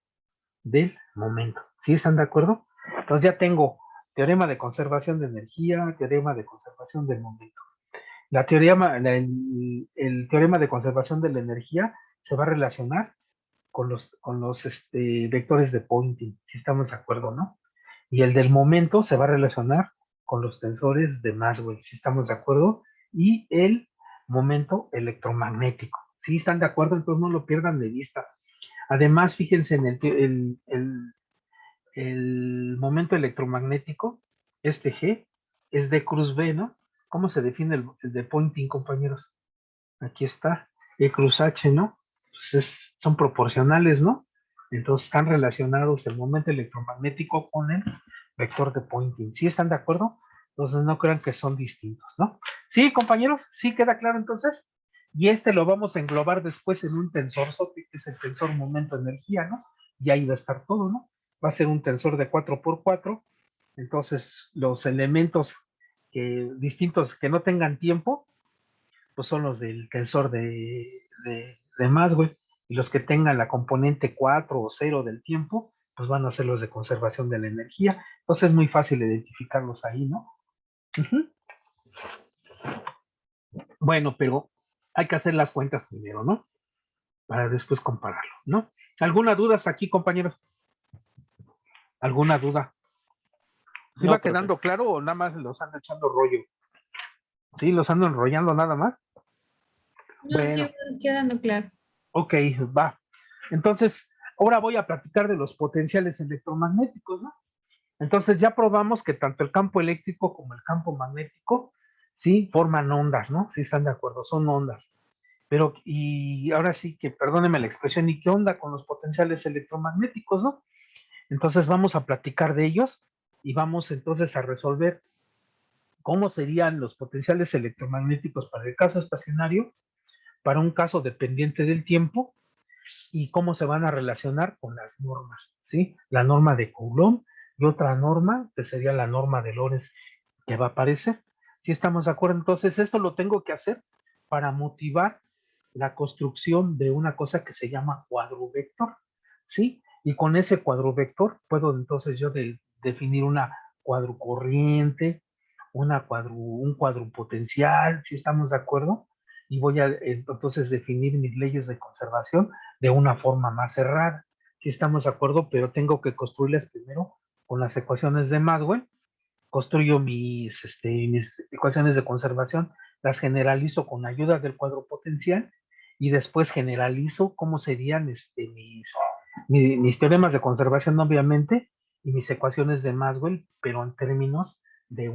Speaker 1: del momento. ¿Sí están de acuerdo? Entonces ya tengo teorema de conservación de energía, teorema de conservación del momento. El teorema de conservación de la energía se va a relacionar con los vectores de Poynting, si estamos de acuerdo, ¿no? Y el del momento se va a relacionar con los tensores de Maxwell, si estamos de acuerdo, y el momento electromagnético. ¿Sí están de acuerdo? Entonces no lo pierdan de vista. Además, fíjense en el momento electromagnético, este G, es de cruz B, ¿no? ¿Cómo se define el de Poynting, compañeros? Aquí está, E cruz H, ¿no? Pues son proporcionales, ¿no? Entonces están relacionados el momento electromagnético con el vector de Poynting. ¿Sí están de acuerdo? Entonces no crean que son distintos, ¿no? Sí, compañeros, sí queda claro entonces. Y este lo vamos a englobar después en un tensor SOTI, que es el tensor momento-energía, ¿no? Y ahí va a estar todo, ¿no? Va a ser un tensor de 4x4. Entonces los elementos distintos que no tengan tiempo, pues son los del tensor de Maxwell, y los que tengan la componente 4 o 0 del tiempo, pues van a ser los de conservación de la energía. Entonces es muy fácil identificarlos ahí, ¿no? Uh-huh. Bueno, pero hay que hacer las cuentas primero, ¿no? Para después compararlo, ¿no? ¿Alguna duda aquí, compañeros? ¿Alguna duda? ¿Sí
Speaker 4: No,
Speaker 1: va
Speaker 4: profe.
Speaker 1: quedando claro o nada más los ando echando rollo? ¿Sí? ¿Los ando enrollando nada más?
Speaker 2: No, sí,
Speaker 1: Bueno,
Speaker 2: va quedando claro.
Speaker 1: ok, va. Entonces, ahora voy a platicar de los potenciales electromagnéticos, ¿no? Entonces ya probamos que tanto el campo eléctrico como el campo magnético, sí, forman ondas, ¿no? Sí están de acuerdo, son ondas. Pero, y ahora sí que, perdónenme la expresión, ¿y qué onda con los potenciales electromagnéticos, no? Entonces vamos a platicar de ellos y vamos entonces a resolver cómo serían los potenciales electromagnéticos para el caso estacionario, para un caso dependiente del tiempo, y cómo se van a relacionar con las normas, ¿sí? La norma de Coulomb y otra norma, que sería la norma de Lorentz, que va a aparecer. ¿Sí estamos de acuerdo? Entonces, esto lo tengo que hacer para motivar la construcción de una cosa que se llama cuadrovector, ¿sí? Y con ese cuadrovector puedo entonces yo definir una cuadrocorriente, un cuadropotencial, ¿sí estamos de acuerdo? Y voy a entonces definir mis leyes de conservación de una forma más cerrada. Si estamos de acuerdo, pero tengo que construirlas primero con las ecuaciones de Maxwell. Construyo mis ecuaciones de conservación, las generalizo con ayuda del cuadro potencial y después generalizo cómo serían mis teoremas de conservación, obviamente, y mis ecuaciones de Maxwell, pero en términos de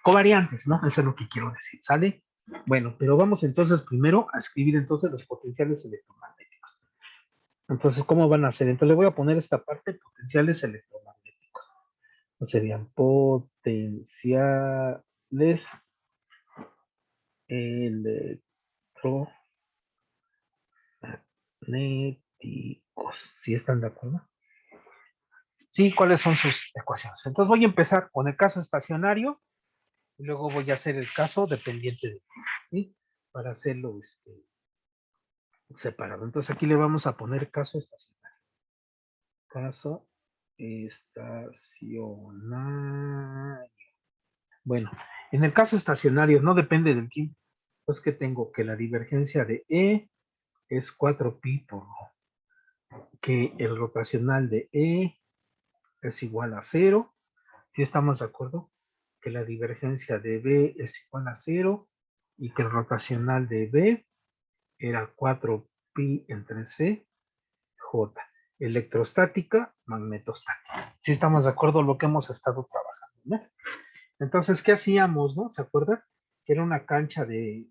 Speaker 1: covariantes, ¿no? Eso es lo que quiero decir, ¿sale? Bueno, pero vamos entonces primero a escribir entonces los potenciales electromagnéticos. Entonces, ¿cómo van a ser? Entonces le voy a poner esta parte, potenciales electromagnéticos. Entonces serían potenciales electromagnéticos. ¿Sí están de acuerdo? Sí, ¿cuáles son sus ecuaciones? Entonces voy a empezar con el caso estacionario y luego voy a hacer el caso dependiente de tiempo, ¿sí? Para hacerlo separado. Entonces aquí le vamos a poner caso estacionario. Caso estacionario. Bueno, en el caso estacionario no depende del tiempo. Pues que tengo que la divergencia de E es 4pi por ρ, que el rotacional de E es igual a 0. Si estamos de acuerdo, que la divergencia de B es igual a 0 y que el rotacional de B era 4pi entre C, J. Electrostática, magnetostática. Si estamos de acuerdo lo que hemos estado trabajando, ¿no? Entonces, ¿qué hacíamos, no? ¿Se acuerdan? Que era una cancha de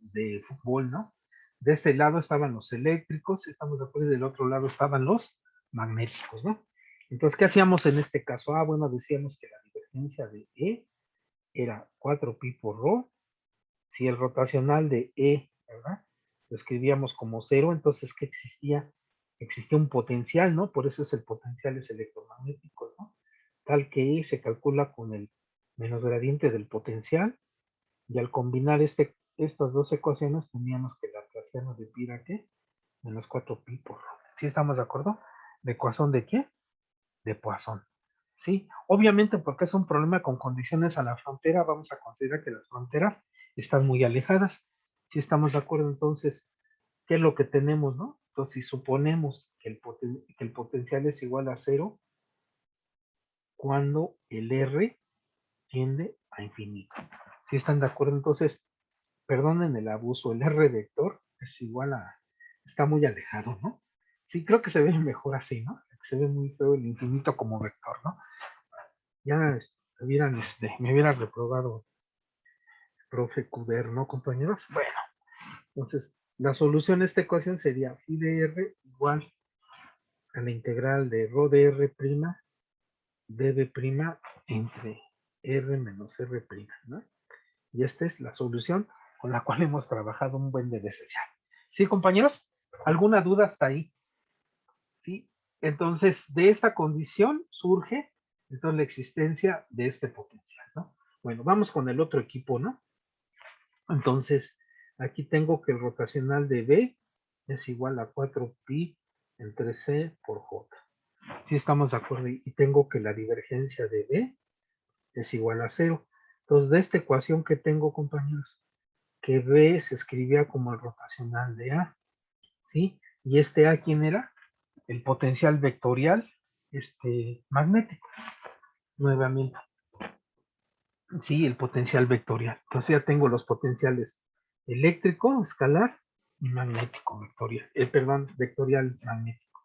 Speaker 1: fútbol, ¿no? De este lado estaban los eléctricos, estamos de acuerdo, y del otro lado estaban los magnéticos, ¿no? Entonces, ¿qué hacíamos en este caso? Ah, bueno, decíamos que la divergencia de E era 4pi por ρ. Si el rotacional de E, ¿verdad? Lo escribíamos como 0, entonces, ¿qué existía? Existía un potencial, ¿no? Por eso es el potencial es electromagnético, ¿no? Tal que E se calcula con el menos gradiente del potencial, y al combinar estas dos ecuaciones teníamos que la Laplaciano de pi era ¿qué? Menos 4pi por rho. ¿Sí estamos de acuerdo? ¿De Poisson de qué? De Poisson. ¿Sí? Obviamente porque es un problema con condiciones a la frontera, vamos a considerar que las fronteras están muy alejadas. ¿Sí estamos de acuerdo? Entonces, ¿qué es lo que tenemos, no? Entonces, si suponemos que el potencial es igual a 0, cuando el R tiende a infinito. ¿Sí están de acuerdo? Entonces, perdonen el abuso, el R vector es igual a, está muy alejado, ¿no? Sí, creo que se ve mejor así, ¿no? Se ve muy feo el infinito como vector, ¿no? Ya me hubieran reprobado el profe Cuder, ¿no, compañeros? Bueno, entonces, la solución a esta ecuación sería phi de R igual a la integral de rho de R', dv' entre R menos R', ¿no? Y esta es la solución con la cual hemos trabajado un buen de veces ya. ¿Sí, compañeros? ¿Alguna duda hasta ahí? ¿Sí? Entonces, de esta condición surge entonces la existencia de este potencial, ¿no? Bueno, vamos con el otro equipo, ¿no? Entonces, aquí tengo que el rotacional de B es igual a 4pi entre C por J. ¿Sí estamos de acuerdo? Y tengo que la divergencia de B es igual a 0. Entonces, de esta ecuación que tengo, compañeros, que B se escribía como el rotacional de A, ¿sí? Y este A, ¿quién era? El potencial vectorial magnético, nuevamente. Sí, el potencial vectorial. Entonces ya tengo los potenciales eléctrico, escalar, y magnético, vectorial. Perdón, vectorial magnético.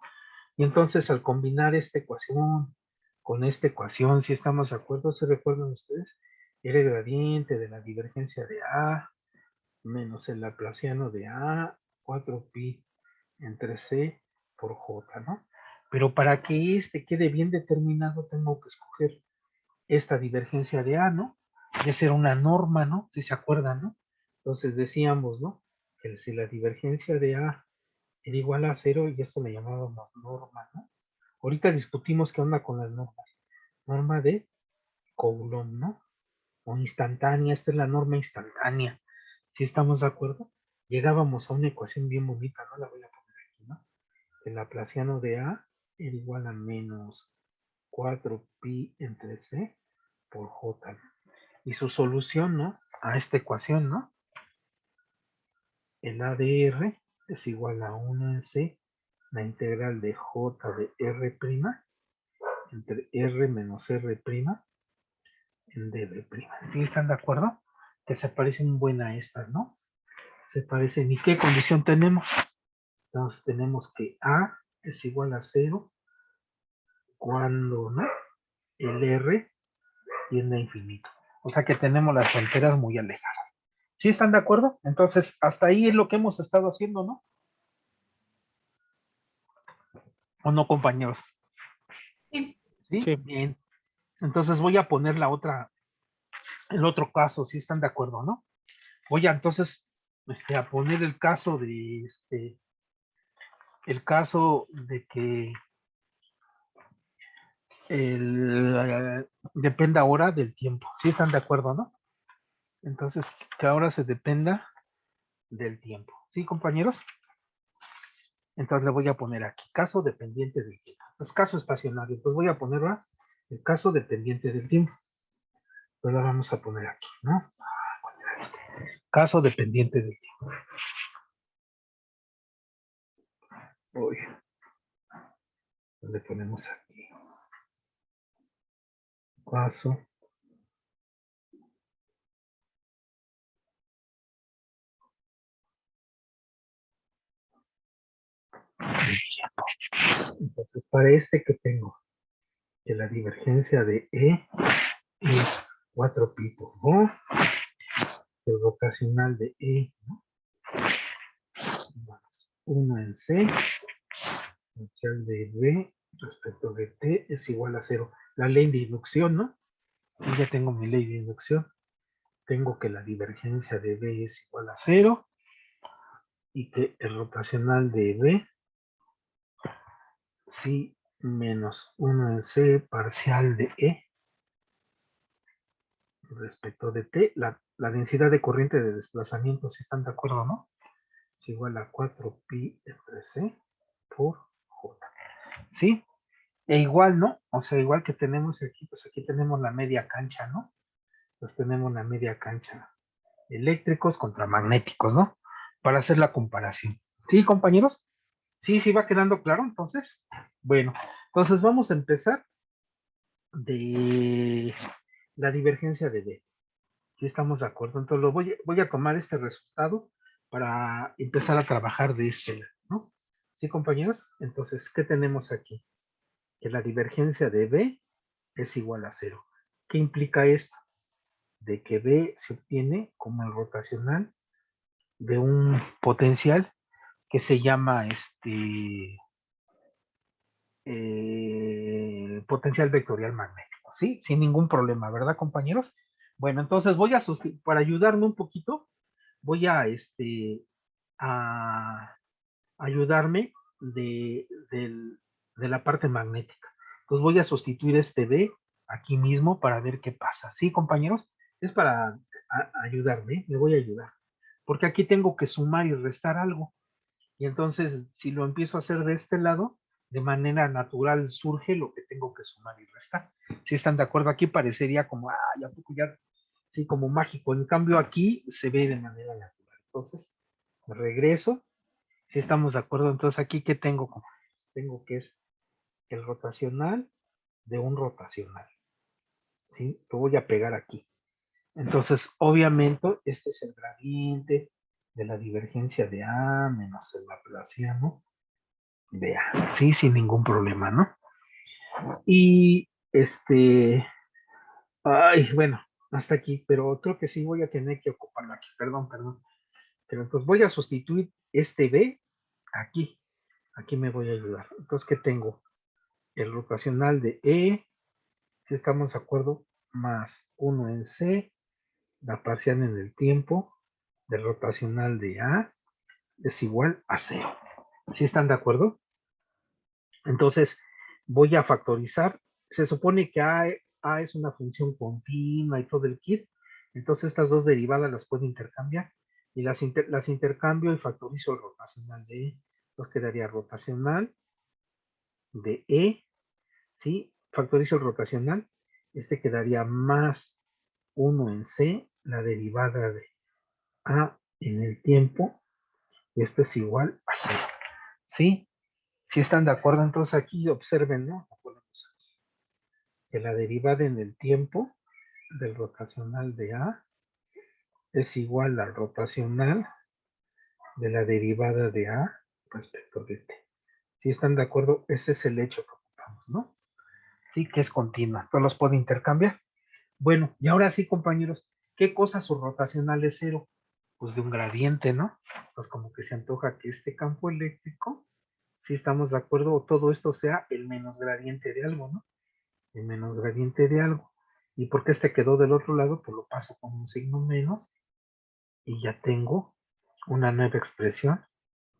Speaker 1: Y entonces al combinar esta ecuación con esta ecuación, si estamos de acuerdo, ¿se recuerdan ustedes? Era el gradiente de la divergencia de A menos el laplaciano de A, 4pi entre C por J, ¿no? Pero para que este quede bien determinado, tengo que escoger esta divergencia de A, ¿no? De ser una norma, ¿no? Si se acuerdan, ¿no? Entonces decíamos, ¿no? Que si la divergencia de A era igual a 0, y esto le llamábamos norma, ¿no? Ahorita discutimos qué onda con las normas. Norma de Coulomb, ¿no? O instantánea, esta es la norma instantánea. Si estamos de acuerdo, llegábamos a una ecuación bien bonita, ¿no? La voy a poner aquí, ¿no? El laplaciano de A era igual a menos 4pi entre C por J. Y su solución, ¿no? A esta ecuación, ¿no? El ADR es igual a 1 en C, la integral de J de R' entre R menos R' en dv'. ¿Sí están de acuerdo? Que se parecen buena a estas, ¿no? Se parecen. ¿Y qué condición tenemos? Entonces tenemos que A es igual a 0 cuando, ¿no? El R tiende a infinito. O sea que tenemos las fronteras muy alejadas. ¿Sí están de acuerdo? Entonces, hasta ahí es lo que hemos estado haciendo, ¿no? ¿O no, compañeros?
Speaker 2: Sí.
Speaker 1: ¿Sí?
Speaker 4: Sí.
Speaker 1: Bien. Entonces voy a poner el otro caso, si están de acuerdo, ¿no? Voy a entonces a poner el caso de que dependa ahora del tiempo. ¿Sí están de acuerdo, no? Entonces, que ahora se dependa del tiempo. ¿Sí, compañeros? Entonces le voy a poner aquí, caso dependiente del tiempo. Es caso estacionario. Entonces voy a poner el caso dependiente del tiempo. Entonces lo vamos a poner aquí, ¿no? Caso dependiente del tiempo. Uy, le ponemos aquí. Caso del tiempo. Entonces, para este que tengo, que la divergencia de E es 4pi por rho, el rotacional de E, ¿no? Más 1 en C, potencial de B respecto de T es igual a 0. La ley de inducción, ¿no? Y ya tengo mi ley de inducción. Tengo que la divergencia de B es igual a 0 y que el rotacional de B, sí, menos 1 en C parcial de E respecto de T, la densidad de corriente de desplazamiento, si están de acuerdo, ¿no? Es igual a 4pi entre C por J. ¿Sí? E igual, ¿no? O sea, igual que tenemos aquí, pues aquí tenemos la media cancha, ¿no? Pues tenemos la media cancha. Eléctricos contra magnéticos, ¿no? Para hacer la comparación. ¿Sí, compañeros? Sí, sí va quedando claro, entonces. Bueno, entonces vamos a empezar de la divergencia de D. ¿Sí estamos de acuerdo? Entonces voy a tomar este resultado para empezar a trabajar de este lado, ¿no? ¿Sí, compañeros? Entonces, ¿qué tenemos aquí? Que la divergencia de B es igual a 0. ¿Qué implica esto? De que B se obtiene como el rotacional de un potencial que se llama potencial vectorial magnético, ¿sí? Sin ningún problema, ¿verdad, compañeros? Bueno, entonces voy a sustituir, para ayudarme un poquito, voy a ayudarme de la parte magnética. Entonces voy a sustituir este B aquí mismo para ver qué pasa. ¿Sí, compañeros? Es para ayudarme, me voy a ayudar. Porque aquí tengo que sumar y restar algo. Y entonces, si lo empiezo a hacer de este lado, de manera natural surge lo que tengo que sumar y restar. Si están de acuerdo, aquí parecería como, ¿a poco ya? Sí, como mágico. En cambio, aquí se ve de manera natural. Entonces, regreso. Si estamos de acuerdo, entonces aquí, ¿qué tengo? Tengo que es el rotacional de un rotacional. ¿Sí? Lo voy a pegar aquí. Entonces, obviamente, este es el gradiente de la divergencia de A menos el laplaciano de A. Sí, sin ningún problema, ¿no? Y ay, bueno, hasta aquí, pero creo que sí voy a tener que ocuparlo aquí. Perdón. Pero entonces voy a sustituir este B aquí. Aquí me voy a ayudar. Entonces, ¿qué tengo? El rotacional de E, si estamos de acuerdo, más 1 en C, la parcial en el tiempo del rotacional de A es igual a 0. ¿Sí están de acuerdo? Entonces, voy a factorizar. Se supone que A es una función continua y todo el kit. Entonces, estas dos derivadas las puedo intercambiar. Y las intercambio y factorizo el rotacional de E. Entonces, quedaría rotacional de E, ¿sí? Factorizo el rotacional. Este quedaría más 1 en C, la derivada de A en el tiempo. Y esto es igual a 0. ¿Sí? Si están de acuerdo, entonces aquí observen, ¿no? Que la derivada en el tiempo del rotacional de A es igual al rotacional de la derivada de A respecto de T. Si están de acuerdo, ese es el hecho que ocupamos, ¿no? Sí, que es continua. Entonces los puedo intercambiar. Bueno, y ahora sí, compañeros, ¿qué cosa su rotacional es 0? Pues de un gradiente, ¿no? Pues como que se antoja que este campo eléctrico, si estamos de acuerdo, todo esto sea el menos gradiente de algo, ¿no? El menos gradiente de algo. ¿Y porque este quedó del otro lado? Pues lo paso con un signo menos y ya tengo una nueva expresión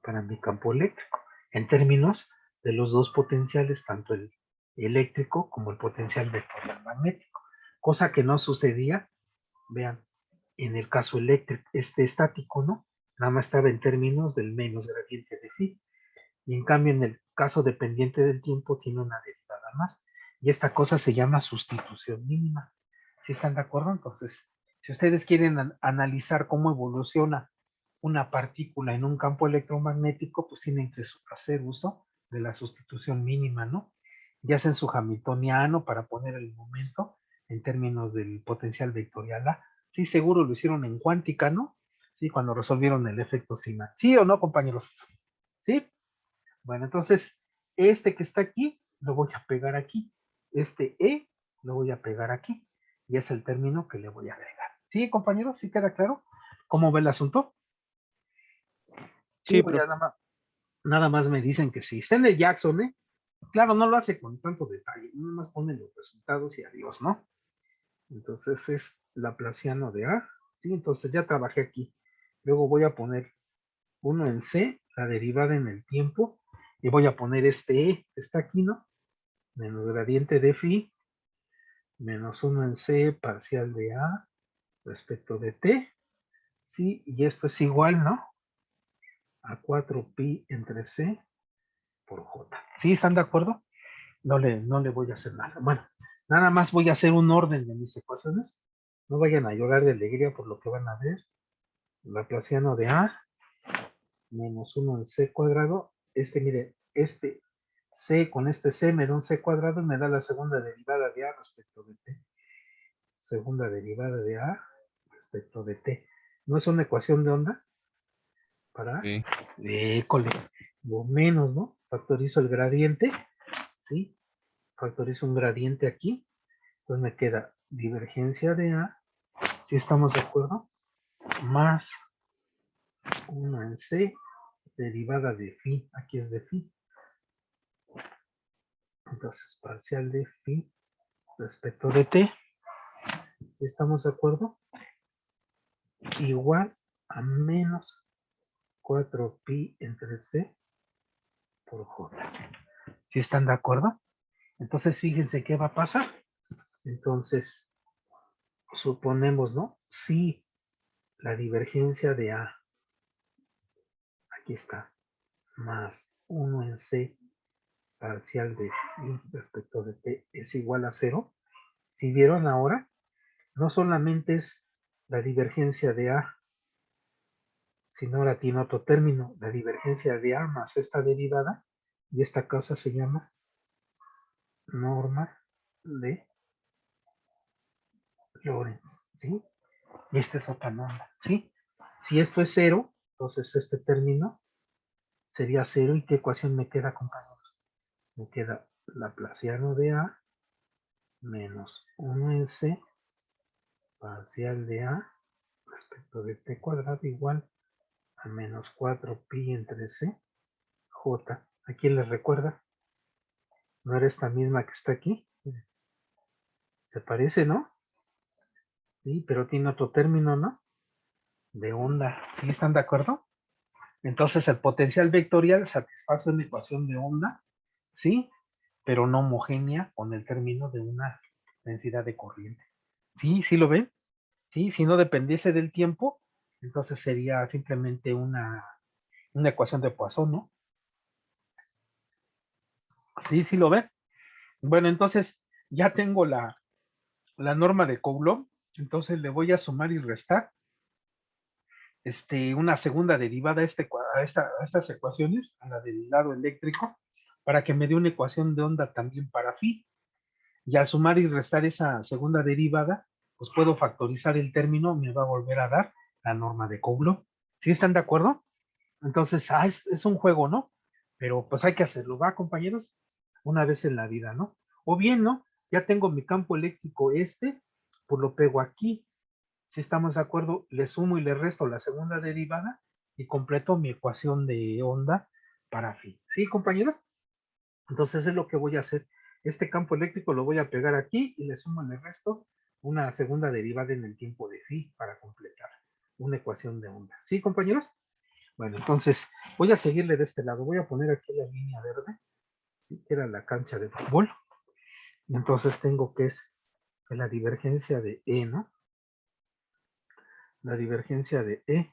Speaker 1: para mi campo eléctrico en términos de los dos potenciales, tanto el eléctrico como el potencial vectorial magnético, cosa que no sucedía, vean, en el caso eléctrico, estático, ¿no? Nada más estaba en términos del menos gradiente de phi, y en cambio en el caso dependiente del tiempo tiene una derivada más, y esta cosa se llama sustitución mínima. ¿Sí están de acuerdo? Entonces, si ustedes quieren analizar cómo evoluciona una partícula en un campo electromagnético, pues tienen que hacer uso de la sustitución mínima, ¿no? Ya sea en su hamiltoniano para poner el momento en términos del potencial vectorial A. Sí, seguro lo hicieron en cuántica, ¿no? Sí, cuando resolvieron el efecto Sigma. ¿Sí o no, compañeros? ¿Sí? Bueno, entonces, este que está aquí, lo voy a pegar aquí. Este E, lo voy a pegar aquí. Y es el término que le voy a agregar. ¿Sí, compañeros? ¿Sí queda claro? ¿Cómo ve el asunto? Sí,
Speaker 4: Sí,
Speaker 1: o ya
Speaker 4: profe.
Speaker 1: nada más me dicen que sí. Está en el Jackson, ¿eh? Claro, no lo hace con tanto detalle. Nada más pone los resultados y adiós, ¿no? Entonces es Laplaciano de A. Sí, entonces ya trabajé aquí. Luego voy a poner 1 en C, la derivada en el tiempo. Y voy a poner este E, que está aquí, ¿no? Menos gradiente de phi menos 1 en C parcial de A respecto de T, ¿sí? Y esto es igual, ¿no? A 4pi entre C por J. ¿Sí están de acuerdo? No le voy a hacer nada. Bueno, nada más voy a hacer un orden de mis ecuaciones. No vayan a llorar de alegría por lo que van a ver. Laplaciano de A menos 1 en C cuadrado. Mire, C con este C me da un C cuadrado y me da la segunda derivada de A respecto de T. Segunda derivada de A respecto de T. ¿No es una ecuación de onda? Para
Speaker 3: Sí.
Speaker 1: école, o menos, ¿no? Factorizo el gradiente, ¿sí? Factorizo un gradiente aquí, entonces me queda divergencia de A, si estamos de acuerdo, más 1 en C, derivada de phi, aquí es de phi, entonces parcial de phi respecto de T, si estamos de acuerdo, igual a menos 4pi entre C por J. ¿Si están de acuerdo? Entonces fíjense qué va a pasar. Entonces, suponemos, ¿no? Si la divergencia de A, aquí está, más 1 en C parcial de phi respecto de T es igual a 0. Si vieron ahora, no solamente es la divergencia de A, sino ahora tiene otro término, la divergencia de A más esta derivada, y esta cosa se llama norma de Lorentz, ¿sí? Y esta es otra norma, ¿sí? Si esto es 0, entonces este término sería 0. ¿Y qué ecuación me queda, compañeros? Me queda Laplaciano de A menos 1 en C parcial de A respecto de T cuadrado igual a menos 4pi entre C J. ¿A quién les recuerda? ¿No era esta misma que está aquí? Se parece, ¿no? Sí, pero tiene otro término, ¿no? De onda. ¿Sí están de acuerdo? Entonces el potencial vectorial satisface una ecuación de onda, ¿sí? Pero no homogénea con el término de una densidad de corriente. ¿Sí? ¿Sí lo ven? ¿Sí? Si no dependiese del tiempo, entonces sería simplemente una ecuación de Poisson, ¿no? ¿Sí? ¿Sí lo ven? Bueno, entonces ya tengo la norma de Coulomb, entonces le voy a sumar y restar una segunda derivada a estas ecuaciones, a la del lado eléctrico, para que me dé una ecuación de onda también para phi. Y al sumar y restar esa segunda derivada, pues puedo factorizar el término, me va a volver a dar la norma de Coulomb. ¿Sí están de acuerdo? Entonces, es un juego, ¿no? Pero pues hay que hacerlo, ¿va, compañeros? Una vez en la vida, ¿no? O bien, ¿no? Ya tengo mi campo eléctrico pues lo pego aquí. Si estamos de acuerdo, le sumo y le resto la segunda derivada y completo mi ecuación de onda para phi. ¿Sí, compañeros? Entonces es lo que voy a hacer. Este campo eléctrico lo voy a pegar aquí y le sumo y le resto una segunda derivada en el tiempo de phi para completar una ecuación de onda. ¿Sí, compañeros? Bueno, entonces voy a seguirle de este lado. Voy a poner aquí la línea verde, ¿sí? Que era la cancha de fútbol. Y entonces tengo que es la divergencia de E, ¿no? La divergencia de E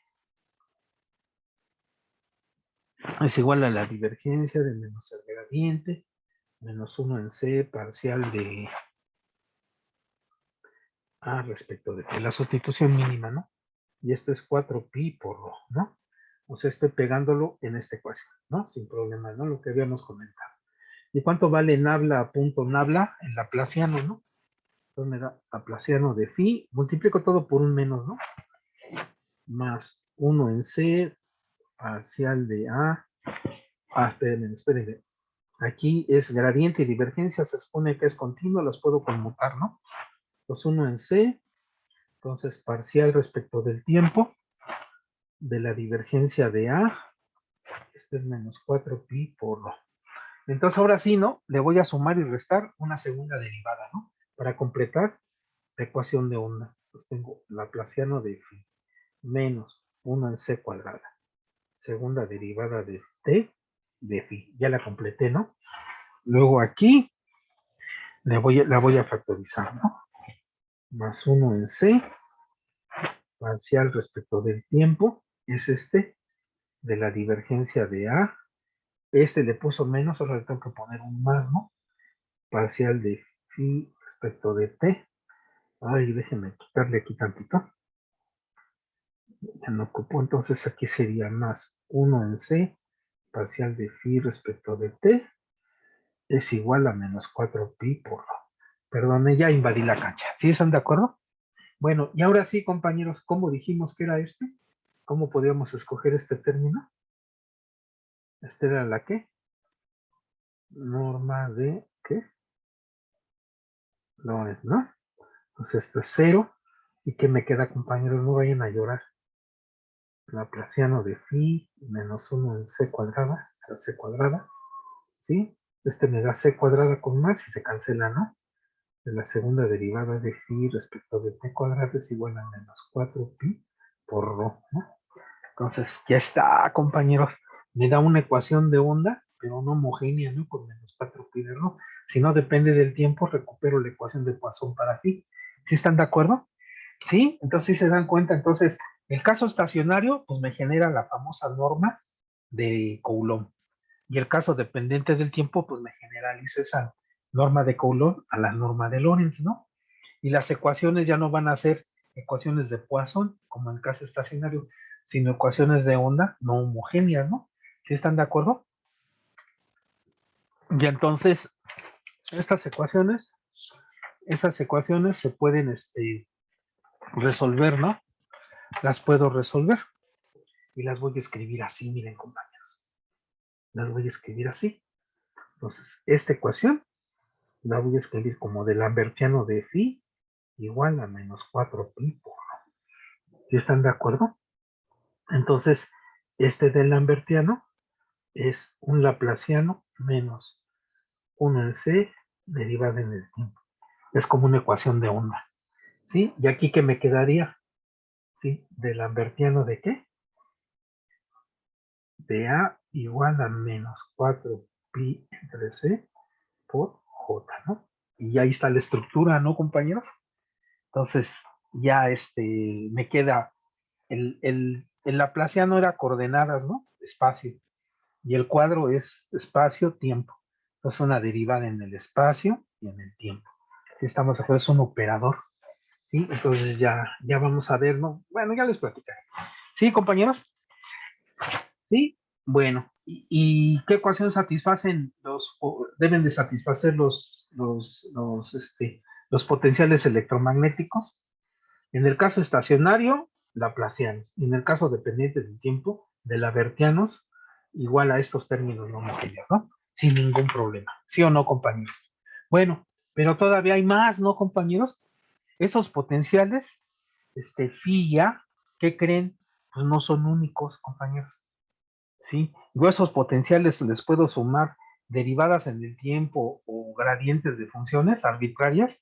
Speaker 1: es igual a la divergencia de menos el gradiente, menos 1 en C parcial de A respecto de la sustitución mínima, ¿no? Y esto es 4pi por rho, ¿no? O sea, estoy pegándolo en esta ecuación, ¿no? Sin problema, ¿no? Lo que habíamos comentado. ¿Y cuánto vale nabla punto nabla en laplaciano, no? Entonces me da laplaciano de phi, multiplico todo por un menos, ¿no? Más 1 en C parcial de A. Espérenme. Aquí es gradiente y divergencia, se supone que es continuo, las puedo conmutar, ¿no? Pues 1 en C, entonces parcial respecto del tiempo de la divergencia de A, este es menos 4pi por rho. Entonces ahora sí, ¿no? Le voy a sumar y restar una segunda derivada, ¿no? Para completar la ecuación de onda. Pues tengo laplaciano de phi menos 1 en C cuadrada. Segunda derivada de T de phi. Ya la completé, ¿no? Luego aquí la voy a factorizar, ¿no? Más 1 en C, parcial respecto del tiempo, es este, de la divergencia de A. Este le puso menos, ahora le tengo que poner un más, ¿no? Parcial de phi respecto de T. Ay, déjenme quitarle aquí tantito. Ya no ocupo, entonces aquí sería más 1 en C, parcial de phi respecto de T, es igual a menos 4 pi por... Perdón, ya invadí la cancha. ¿Sí están de acuerdo? Bueno, y ahora sí, compañeros, ¿cómo dijimos que era este? ¿Cómo podíamos escoger este término? ¿Este era la qué? Norma de ¿qué? No es, ¿no? Entonces esto es 0. ¿Y qué me queda, compañeros? No vayan a llorar. Laplaciano de phi menos 1 en c cuadrada, c cuadrada, ¿sí? Este me da c cuadrada con más y se cancela, ¿no? De la segunda derivada de phi respecto de t cuadrado es igual a menos 4 pi por rho, ¿no? Entonces, ya está, compañeros. Me da una ecuación de onda, pero no homogénea, ¿no? Con menos 4 pi de rho. Si no depende del tiempo, recupero la ecuación de Poisson para phi. ¿Sí están de acuerdo? ¿Sí? Entonces, sí se dan cuenta. Entonces, el caso estacionario, pues me genera la famosa norma de Coulomb. Y el caso dependiente del tiempo, pues me generaliza esa norma de Coulomb a la norma de Lorentz, ¿no? Y las ecuaciones ya no van a ser ecuaciones de Poisson, como en el caso estacionario, sino ecuaciones de onda no homogéneas, ¿no? ¿Sí están de acuerdo? Y entonces, estas ecuaciones, esas ecuaciones se pueden resolver, ¿no? Las puedo resolver y las voy a escribir así, miren, compañeros. Las voy a escribir así. Entonces, esta ecuación la voy a escribir como de Lambertiano de phi igual a menos 4 pi por rho. ¿Sí están de acuerdo? Entonces, este de Lambertiano es un laplaciano menos 1 en c derivada en el tiempo. Es como una ecuación de onda. ¿Sí? Y aquí que me quedaría, ¿sí? De Lambertiano de qué? De A igual a menos 4 pi entre c por j, ¿no? Y ahí está la estructura, ¿no, compañeros? Entonces, ya me queda, el laplaciano era coordenadas, ¿no? Espacio. Y el cuadro es espacio-tiempo. Entonces, una derivada en el espacio y en el tiempo. Si estamos de acuerdo, es un operador. ¿Sí? Entonces, ya vamos a ver, ¿no? Bueno, ya les platicaré. ¿Sí, compañeros? ¿Sí? Bueno, ¿y qué ecuación satisfacen deben de satisfacer los potenciales electromagnéticos? En el caso estacionario, laplacianos. En el caso dependiente del tiempo, de Lavertianos, igual a estos términos no homogéneos, ¿no? Sin ningún problema. ¿Sí o no, compañeros? Bueno, pero todavía hay más, ¿no, compañeros? Esos potenciales, phi y A, ¿qué creen? Pues no son únicos, compañeros. ¿Sí? Yo esos potenciales les puedo sumar derivadas en el tiempo o gradientes de funciones arbitrarias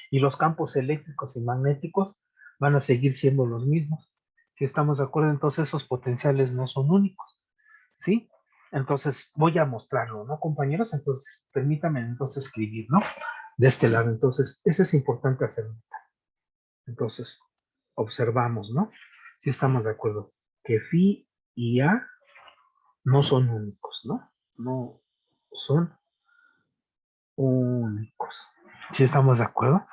Speaker 1: y los campos eléctricos y magnéticos van a seguir siendo los mismos. Si estamos de acuerdo, entonces esos potenciales no son únicos, ¿sí? Entonces voy a mostrarlo, ¿no, compañeros? Entonces, permítanme entonces escribir, ¿no? De este lado, entonces, eso es importante hacerlo. Entonces, observamos, ¿no? Si estamos de acuerdo, que phi y A no son únicos, ¿no? No son únicos. ¿Sí estamos de acuerdo?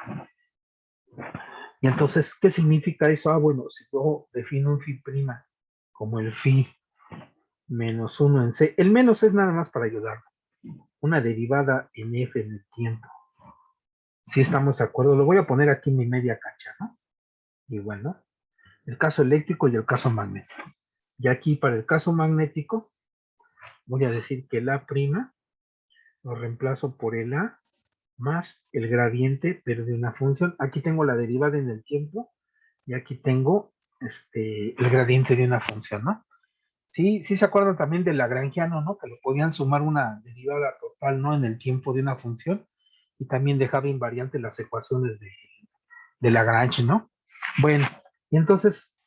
Speaker 1: Y entonces, ¿qué significa eso? Ah, bueno, si yo defino un phi prima como el phi menos 1 en c, el menos es nada más para ayudar. Una derivada en f en el tiempo. ¿Sí estamos de acuerdo? Lo voy a poner aquí en mi media cancha, ¿no? Igual, ¿no? El caso eléctrico y el caso magnético. Y aquí para el caso magnético, voy a decir que la prima lo reemplazo por el A más el gradiente, pero de una función. Aquí tengo la derivada en el tiempo y aquí tengo el gradiente de una función, ¿no? Sí, sí se acuerdan también de Lagrangiano, ¿no? Que lo podían sumar una derivada total, ¿no? En el tiempo de una función y también dejaba invariante las ecuaciones de Lagrange, ¿no? Bueno, y entonces,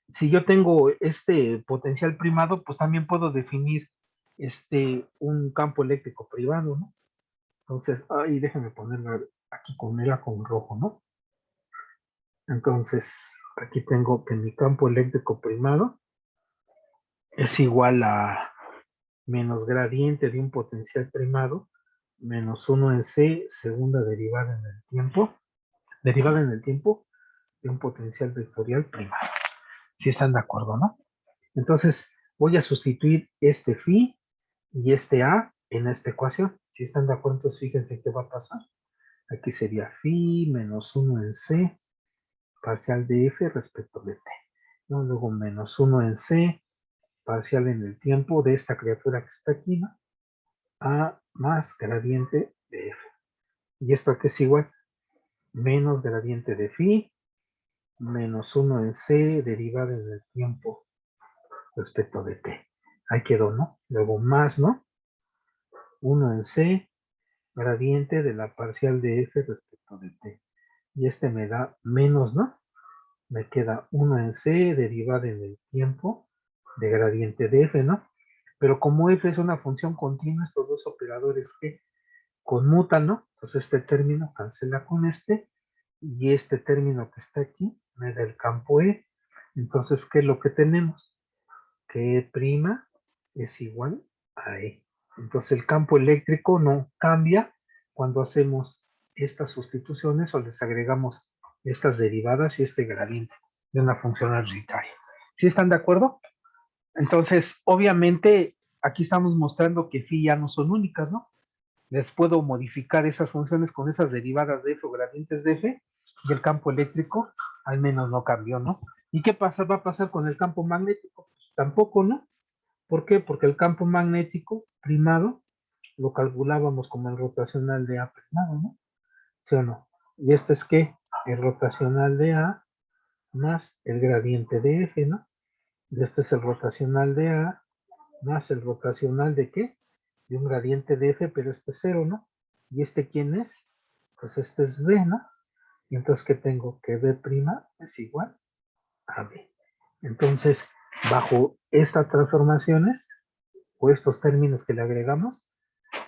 Speaker 1: si yo tengo este potencial primado, pues también puedo definir un campo eléctrico privado, ¿no? Entonces, ahí déjenme ponerla aquí con rojo, ¿no? Entonces, aquí tengo que mi campo eléctrico primado es igual a menos gradiente de un potencial primado menos 1 en C, segunda derivada en el tiempo, de un potencial vectorial primado. Si están de acuerdo, ¿no? Entonces, voy a sustituir este phi y este a en esta ecuación. Si están de acuerdo, entonces fíjense qué va a pasar. Aquí sería phi menos 1 en C, parcial de f respecto de t. ¿No? Luego menos 1 en C, parcial en el tiempo de esta criatura que está aquí, ¿no? A más gradiente de f. ¿Y esto qué es igual? Menos gradiente de phi, menos 1 en C, derivada en el tiempo respecto de t. Ahí quedó, ¿no? Luego más, ¿no? 1 en C, gradiente de la parcial de f respecto de t. Y este me da menos, ¿no? Me queda 1 en C, derivada en el tiempo de gradiente de f, ¿no? Pero como f es una función continua, estos dos operadores que conmutan, ¿no? Entonces este término cancela con este, y este término que está aquí me da el campo E. Entonces, ¿qué es lo que tenemos? Que E' es igual a E. Entonces el campo eléctrico no cambia cuando hacemos estas sustituciones o les agregamos estas derivadas y este gradiente de una función arbitraria. ¿Sí están de acuerdo? Entonces, obviamente, aquí estamos mostrando que phi ya no son únicas, ¿no? Les puedo modificar esas funciones con esas derivadas de f o gradientes de f y el campo eléctrico al menos no cambió, ¿no? ¿Y qué pasa? Va a pasar con el campo magnético? Pues tampoco, ¿no? ¿Por qué? Porque el campo magnético primado lo calculábamos como el rotacional de A primado, ¿no? ¿Sí o no? Y este es ¿qué? El rotacional de A más el gradiente de F, ¿no? Y este es el rotacional de A más el rotacional de ¿qué? De un gradiente de F, pero este es cero, ¿no? ¿Y este quién es? Pues este es B, ¿no? Y entonces, ¿qué tengo? Que B' es igual a B. Entonces, bajo estas transformaciones, o estos términos que le agregamos,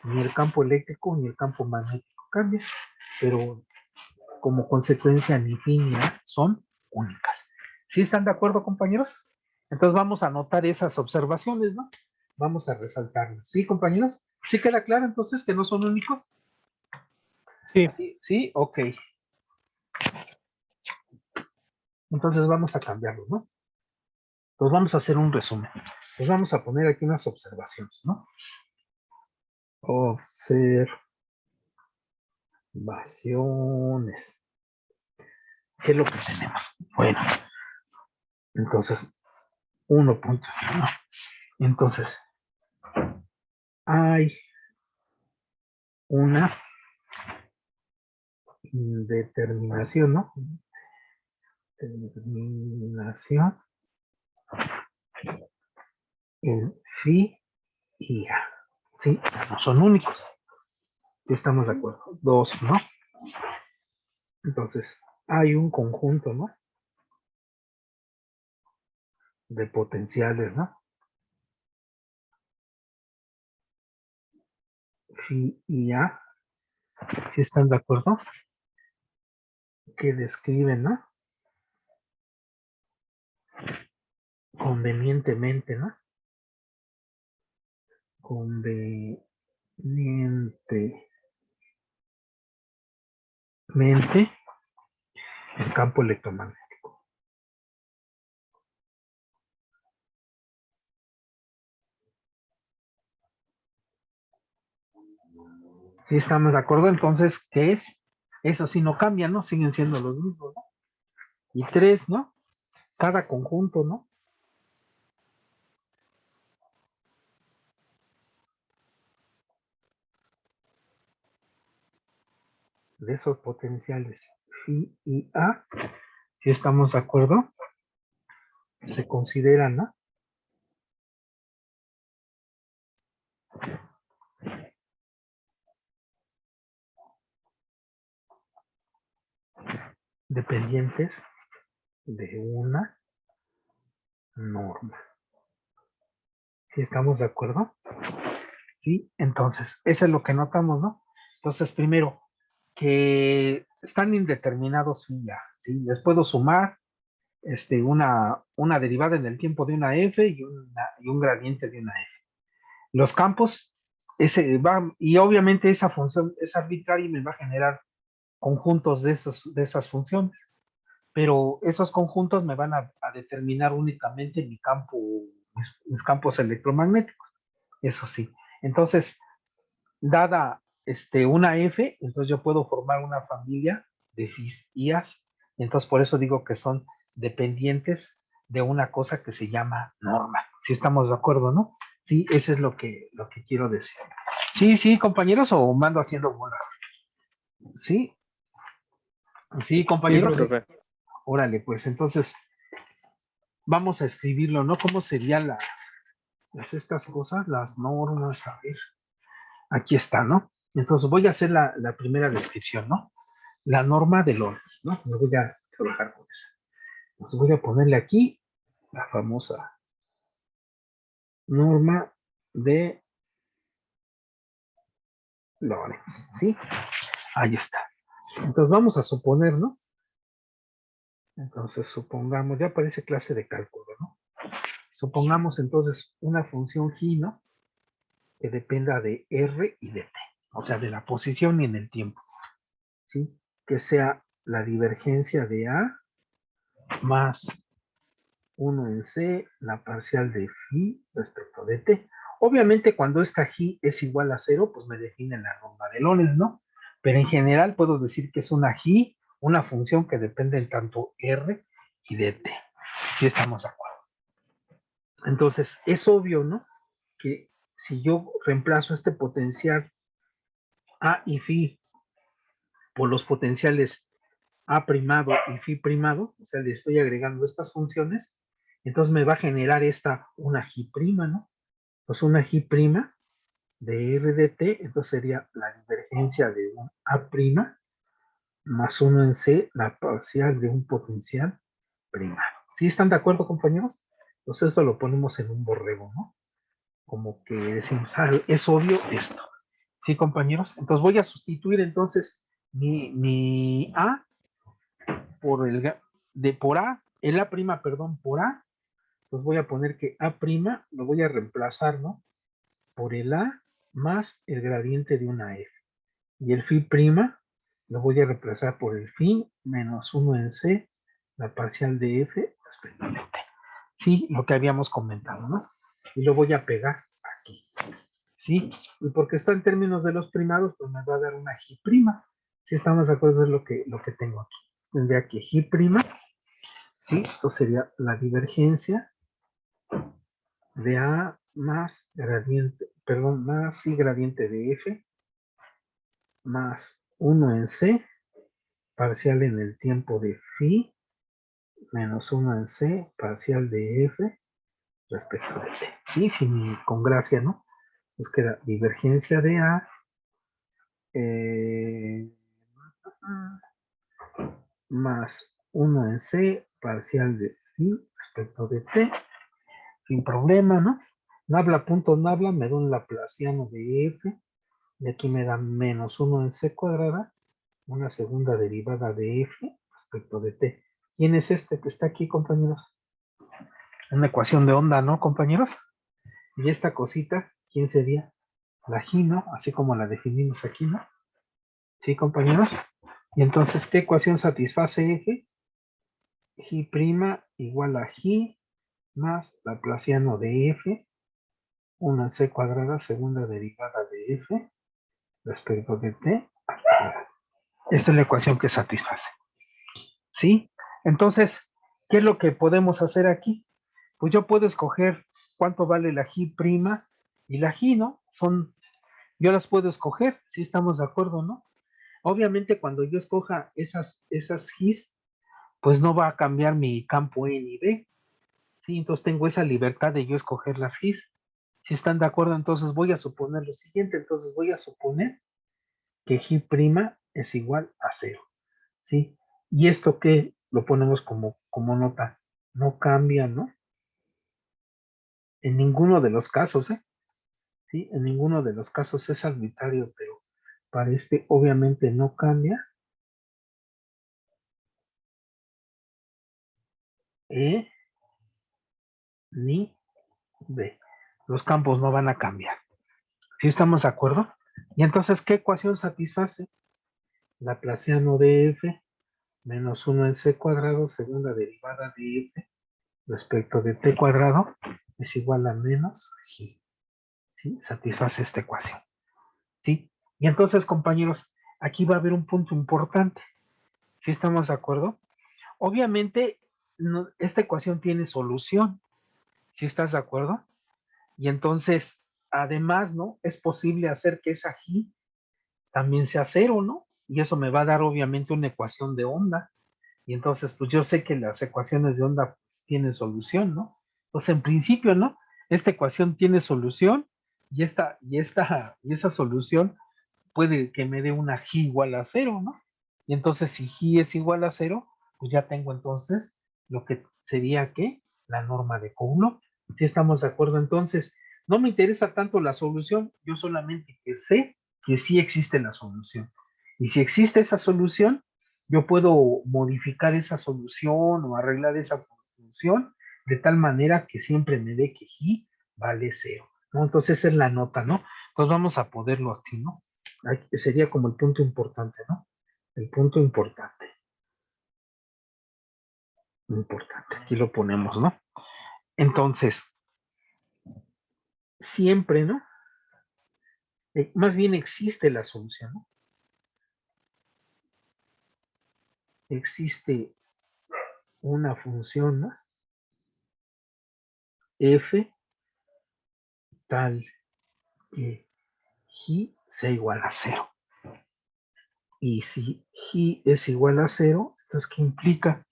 Speaker 1: ni el campo eléctrico ni el campo magnético cambia, pero como consecuencia ni phi ni A son únicas. ¿Sí están de acuerdo, compañeros? Entonces vamos a anotar esas observaciones, ¿no? Vamos a resaltarlas. ¿Sí, compañeros? ¿Sí queda claro entonces que no son únicos?
Speaker 4: Sí.
Speaker 1: Sí, ¿sí? Ok. Entonces vamos a cambiarlo, ¿no? Entonces vamos a hacer un resumen. Pues vamos a poner aquí unas observaciones, ¿no? Observaciones. ¿Qué es lo que tenemos? Bueno, entonces, 1.1. Entonces, hay una determinación, ¿no? Determinación en phi y a. ¿Sí? O sea, no son únicos. ¿Sí estamos de acuerdo? 2, ¿no? Entonces, hay un conjunto, ¿no? De potenciales, ¿no? Phi y a. ¿Sí están de acuerdo? Que describen, ¿no? Convenientemente, ¿no? Convenientemente el campo electromagnético. ¿Sí estamos de acuerdo? Entonces, ¿qué es? Eso sí no cambia, ¿no? Siguen siendo los mismos, ¿no? Y 3, ¿no? Cada conjunto, ¿no? De esos potenciales phi y a, si estamos de acuerdo, se consideran, ¿no? Dependientes de una norma. ¿Sí estamos de acuerdo? Sí, entonces, eso es lo que notamos, ¿no? Entonces, primero, que están indeterminados y ya, ¿sí? Les puedo sumar una derivada en el tiempo de una f y un gradiente de una f. Los campos, y obviamente esa función es arbitraria y me va a generar conjuntos de esas funciones, pero esos conjuntos me van a determinar únicamente mis campos electromagnéticos, eso sí. Entonces, dada una F, entonces yo puedo formar una familia de Fis y As. Entonces, por eso digo que son dependientes de una cosa que se llama norma. Si estamos de acuerdo, ¿no? Sí, eso es lo que quiero decir. Sí, sí, compañeros, o mando haciendo bolas. Sí, sí,
Speaker 4: Sí,
Speaker 1: compañeros.
Speaker 4: profe.
Speaker 1: Órale, pues entonces vamos a escribirlo, ¿no? ¿Cómo serían estas cosas, las normas? A ver, aquí está, ¿no? Entonces voy a hacer la primera descripción, ¿no? La norma de Lorentz, ¿no? Me voy a trabajar con esa. Entonces voy a ponerle aquí la famosa norma de Lorentz, ¿sí? Ahí está. Entonces vamos a suponer, ¿no? Entonces supongamos, ya aparece clase de cálculo, ¿no? Supongamos entonces una función g, ¿no? Que dependa de r y de t, o sea, de la posición y en el tiempo, ¿sí? Que sea la divergencia de a más 1 en c, la parcial de phi respecto de t. Obviamente cuando esta g es igual a 0, pues me define la norma de Lorentz, ¿no? Pero en general puedo decir que es una g, una función que depende de tanto r y de t. Si estamos de acuerdo. Entonces, es obvio, ¿no? Que si yo reemplazo este potencial a y phi por los potenciales a primado y phi primado, o sea, le estoy agregando estas funciones, entonces me va a generar una g prima, ¿no? Pues una g prima de r de t, entonces sería la divergencia de un a prima más 1 en c, la parcial de un potencial primado. ¿Sí están de acuerdo, compañeros? Entonces esto lo ponemos en un borrego, ¿no? Como que decimos, es obvio esto. ¿Sí, compañeros? Entonces voy a sustituir entonces mi a por a, el a prima, perdón, por a, pues voy a poner que a prima lo voy a reemplazar, ¿no? Por el a más el gradiente de una f. Y el phi prima lo voy a reemplazar por el phi menos 1 en c, la parcial de f respecto de t. Sí, lo que habíamos comentado, ¿no? Y lo voy a pegar aquí. ¿Sí? Y porque está en términos de los primados, pues me va a dar una g prima. Si estamos de acuerdo, es lo que tengo aquí. Tendría que g prima, ¿sí? Entonces sería la divergencia de a más gradiente, perdón, más y gradiente de f más 1 en c, parcial en el tiempo de phi, menos 1 en c, parcial de f, respecto de t. Sí, con gracia, ¿no? Pues queda divergencia de a, más 1 en c, parcial de phi, respecto de t, sin problema, ¿no? Nabla punto nabla me da un laplaciano de f, y aquí me da menos 1 en c cuadrada, una segunda derivada de f respecto de t. ¿Quién es este que está aquí, compañeros? Una ecuación de onda, ¿no, compañeros? Y esta cosita, ¿quién sería? La g, ¿no? Así como la definimos aquí, ¿no? ¿Sí, compañeros? Y entonces, ¿qué ecuación satisface f? G' igual a g más laplaciano de f, una c cuadrada, segunda derivada de f, respecto de t. Esta es la ecuación que satisface. ¿Sí? Entonces, ¿qué es lo que podemos hacer aquí? Pues yo puedo escoger cuánto vale la g' y la g, ¿no? Yo las puedo escoger, si estamos de acuerdo, ¿no? Obviamente cuando yo escoja esas g's, pues no va a cambiar mi campo E ni B. Sí, entonces tengo esa libertad de yo escoger las g's. Si están de acuerdo, entonces voy a suponer lo siguiente. Entonces voy a suponer que g' es igual a 0. ¿Sí? Y esto que lo ponemos como nota, no cambia, ¿no? En ninguno de los casos, ¿eh? ¿Sí? En ninguno de los casos es arbitrario, Para este obviamente no cambia. E ni B. Los campos no van a cambiar. ¿Sí estamos de acuerdo? Y entonces, ¿qué ecuación satisface? Laplaciano de f menos 1 en c cuadrado, segunda derivada de f respecto de t cuadrado es igual a menos g. ¿Sí? Satisface esta ecuación. ¿Sí? Y entonces, compañeros, aquí va a haber un punto importante. ¿Sí estamos de acuerdo? Obviamente, esta ecuación tiene solución. ¿Sí estás de acuerdo? Y entonces, además, ¿no? Es posible hacer que esa g también sea cero, ¿no? Y eso me va a dar obviamente una ecuación de onda. Y entonces, pues yo sé que las ecuaciones de onda pues, tienen solución, ¿no? Entonces, en principio, ¿no? Esta ecuación tiene solución y esa solución puede que me dé una g igual a cero, ¿no? Y entonces, si g es igual a cero, pues ya tengo entonces lo que sería que la norma de Coulomb. Si estamos de acuerdo, entonces, no me interesa tanto la solución, yo solamente que sé que sí existe la solución. Y si existe esa solución, yo puedo modificar esa solución o arreglar esa función de tal manera que siempre me dé que g vale cero, ¿no? Entonces esa es la nota, ¿no? Entonces vamos a poderlo así, ¿no? Aquí sería como el punto importante, ¿no? El punto importante. Importante. Aquí lo ponemos, ¿no? Entonces, siempre, ¿no? Más bien existe la solución, ¿no? Existe una función, ¿no? F tal que g sea igual a cero. Y si g es igual a cero, entonces ¿qué implica?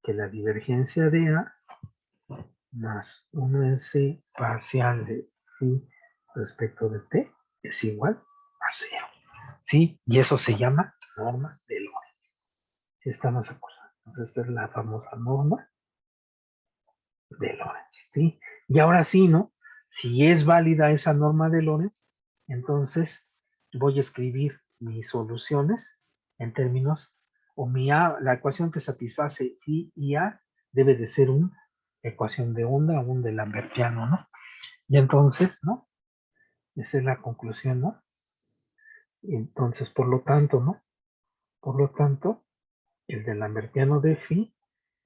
Speaker 1: Que la divergencia de A más 1 en C parcial de phi respecto de T es igual a cero. ¿Sí? Y eso se llama norma de Lorentz. ¿Sí estamos de acuerdo? Entonces esta es la famosa norma de Lorentz. ¿Sí? Y ahora sí, ¿no? Si es válida esa norma de Lorentz, entonces voy a escribir mis soluciones en términos, o mi A, la ecuación que satisface phi y A debe de ser una ecuación de onda, un de Lambertiano, ¿no? Y entonces, ¿no? Esa es la conclusión, ¿no? Y entonces, por lo tanto, ¿no? Por lo tanto, el de Lambertiano de phi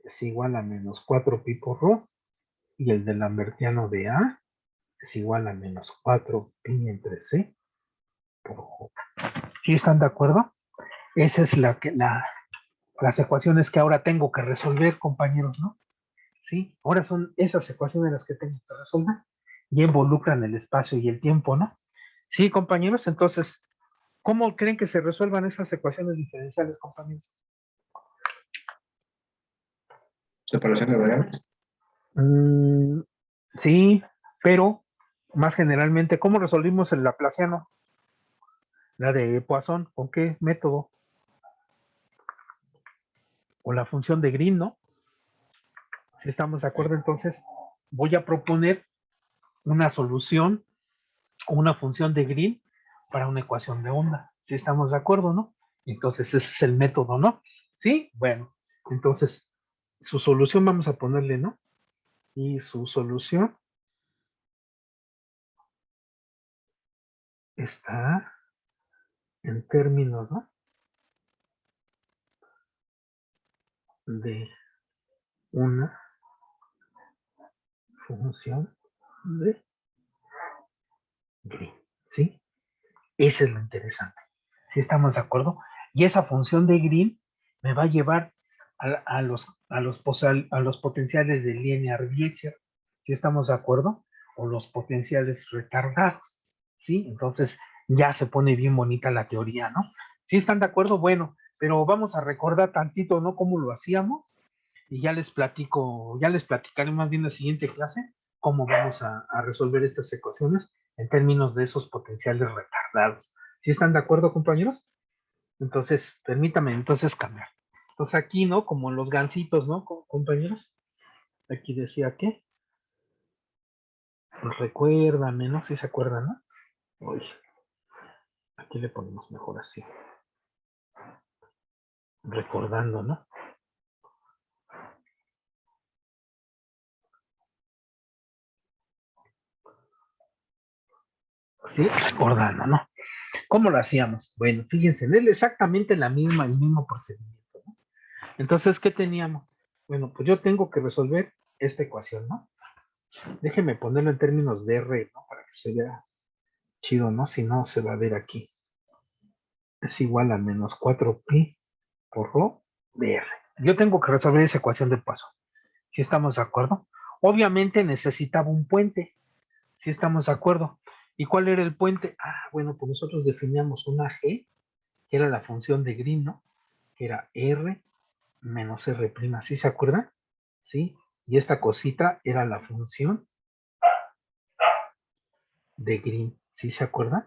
Speaker 1: es igual a menos 4 pi por rho, y el de Lambertiano de A es igual a menos 4 pi entre C por J. ¿Sí están de acuerdo? Esa es las ecuaciones que ahora tengo que resolver, compañeros, ¿no? ¿Sí? Ahora son esas ecuaciones las que tengo que resolver y involucran el espacio y el tiempo, ¿no? Sí, compañeros, entonces, ¿cómo creen que se resuelvan esas ecuaciones diferenciales, compañeros?
Speaker 3: Separación de variables.
Speaker 1: Sí, pero más generalmente, ¿cómo resolvimos el laplaciano? La de Poisson, ¿con qué método? O la función de Green, ¿no? Si estamos de acuerdo, entonces voy a proponer una solución o una función de Green para una ecuación de onda. Si estamos de acuerdo, ¿no? Entonces ese es el método, ¿no? ¿Sí? Bueno, entonces su solución vamos a ponerle, ¿no? Y su solución está en términos, ¿no? De una función de Green, ¿sí? Ese es lo interesante. ¿Sí estamos de acuerdo? Y esa función de Green me va a llevar a los potenciales de Linear-Riecher. ¿Sí estamos de acuerdo? O los potenciales retardados. ¿Sí? Entonces ya se pone bien bonita la teoría, ¿no? ¿Sí están de acuerdo? Bueno, pero vamos a recordar tantito, ¿no? Cómo lo hacíamos. Y ya les platicaré más bien la siguiente clase cómo vamos a resolver estas ecuaciones en términos de esos potenciales retardados. ¿Sí están de acuerdo, compañeros? Entonces, permítame entonces cambiar. Entonces aquí, ¿no? Como los gansitos, ¿no, compañeros? Aquí decía que, pues recuérdame, ¿no? Si se acuerdan, ¿no? Oye, Aquí le ponemos mejor así. Recordando, ¿no? Sí, recordando, ¿no? ¿Cómo lo hacíamos? Bueno, fíjense, es exactamente el mismo procedimiento, ¿no? Entonces, ¿qué teníamos? Bueno, pues yo tengo que resolver esta ecuación, ¿no? Déjenme ponerlo en términos de R, ¿no? Para que se vea chido, ¿no? Si no, se va a ver aquí. Es igual a menos 4pi por rho de R. Yo tengo que resolver esa ecuación de paso. ¿Sí estamos de acuerdo? Obviamente necesitaba un puente. ¿Sí estamos de acuerdo? ¿Y cuál era el puente? Ah, bueno, pues nosotros definíamos una G, que era la función de Green, ¿no? Que era R menos R'. ¿Sí se acuerdan? ¿Sí? Y esta cosita era la función de Green. ¿Sí se acuerdan?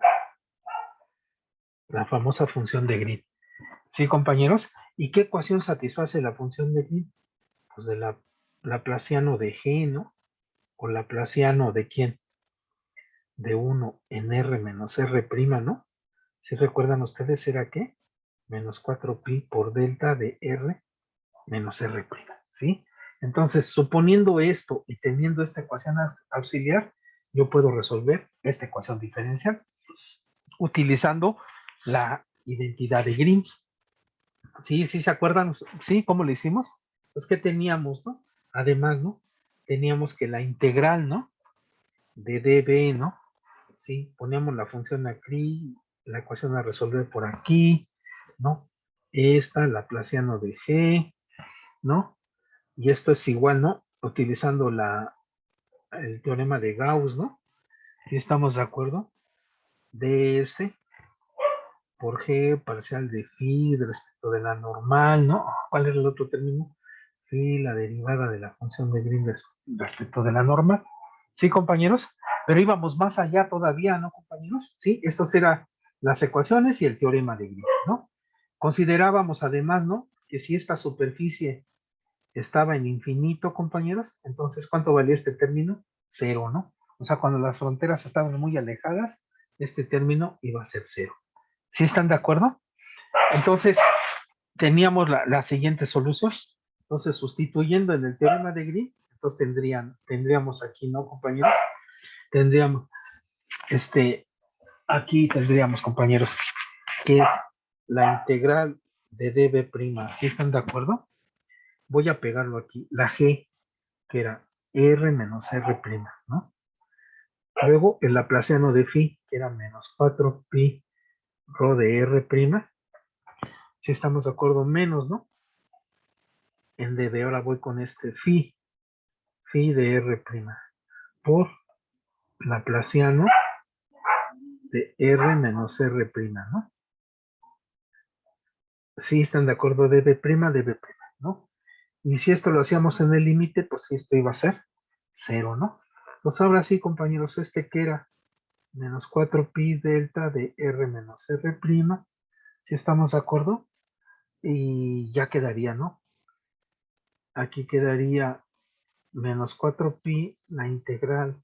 Speaker 1: La famosa función de Green. ¿Sí, compañeros? ¿Y qué ecuación satisface la función de Green? Pues de la Laplaciano de G, ¿no? O Laplaciano de quién? De 1 en R menos R', ¿no? Si recuerdan ustedes, ¿era qué? Menos 4pi por delta de R menos R', ¿sí? Entonces, suponiendo esto y teniendo esta ecuación auxiliar, yo puedo resolver esta ecuación diferencial utilizando la identidad de Green. ¿Sí? ¿Sí se acuerdan? ¿Sí? ¿Cómo lo hicimos? Pues que teníamos, ¿no? Además, ¿no? Teníamos que la integral, ¿no? De dB, ¿no? Sí, poníamos la función aquí, la ecuación a resolver por aquí, ¿no? Esta, Laplaciano de G, ¿no? Y esto es igual, ¿no? Utilizando el teorema de Gauss, ¿no? ¿Sí estamos de acuerdo? ds por G parcial de phi respecto de la normal, ¿no? ¿Cuál era el otro término? Phi, la derivada de la función de Green respecto de la normal. ¿Sí, compañeros? Pero íbamos más allá todavía, ¿no, compañeros? Sí, estas eran las ecuaciones y el teorema de Green, ¿no? Considerábamos además, ¿no? Que si esta superficie estaba en infinito, compañeros, entonces, ¿cuánto valía este término? Cero, ¿no? O sea, cuando las fronteras estaban muy alejadas, este término iba a ser cero. ¿Sí están de acuerdo? Entonces, teníamos la siguiente solución. Entonces, sustituyendo en el teorema de Green, entonces tendríamos aquí, ¿no, compañeros? Tendríamos, aquí tendríamos, compañeros, que es la integral de dB'. ¿Sí están de acuerdo? Voy a pegarlo aquí. La G, que era R menos R', ¿no? Luego el laplaciano de phi, que era menos 4pi rho de R'. Si estamos de acuerdo, menos, ¿no? En dB, ahora voy con este phi de R' por laplaciano de R menos R', ¿no? Si están de acuerdo, dB', ¿no? Y si esto lo hacíamos en el límite, pues esto iba a ser 0, ¿no? Pues ahora sí, compañeros, que era menos 4pi delta de R menos R', si estamos de acuerdo, y ya quedaría, ¿no? Aquí quedaría menos 4pi la integral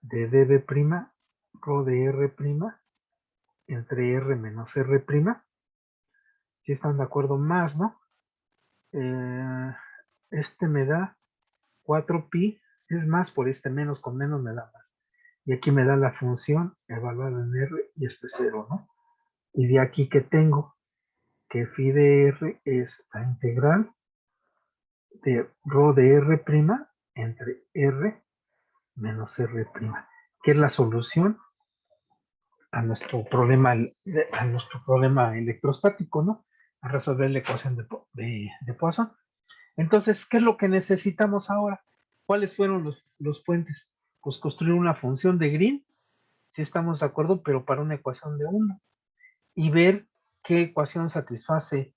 Speaker 1: de dB' rho de R' entre R menos R', si están de acuerdo, más, ¿no? Me da 4pi, es más por menos, con menos me da más. Y aquí me da la función evaluada en R y 0, ¿no? Y de aquí que tengo que phi de R es la integral de rho de R' entre R menos R', que es la solución a nuestro problema electrostático, ¿no? A resolver la ecuación de Poisson. Entonces, ¿qué es lo que necesitamos ahora? ¿Cuáles fueron los puentes? Pues construir una función de Green, si estamos de acuerdo, pero para una ecuación de 1. Y ver qué ecuación satisface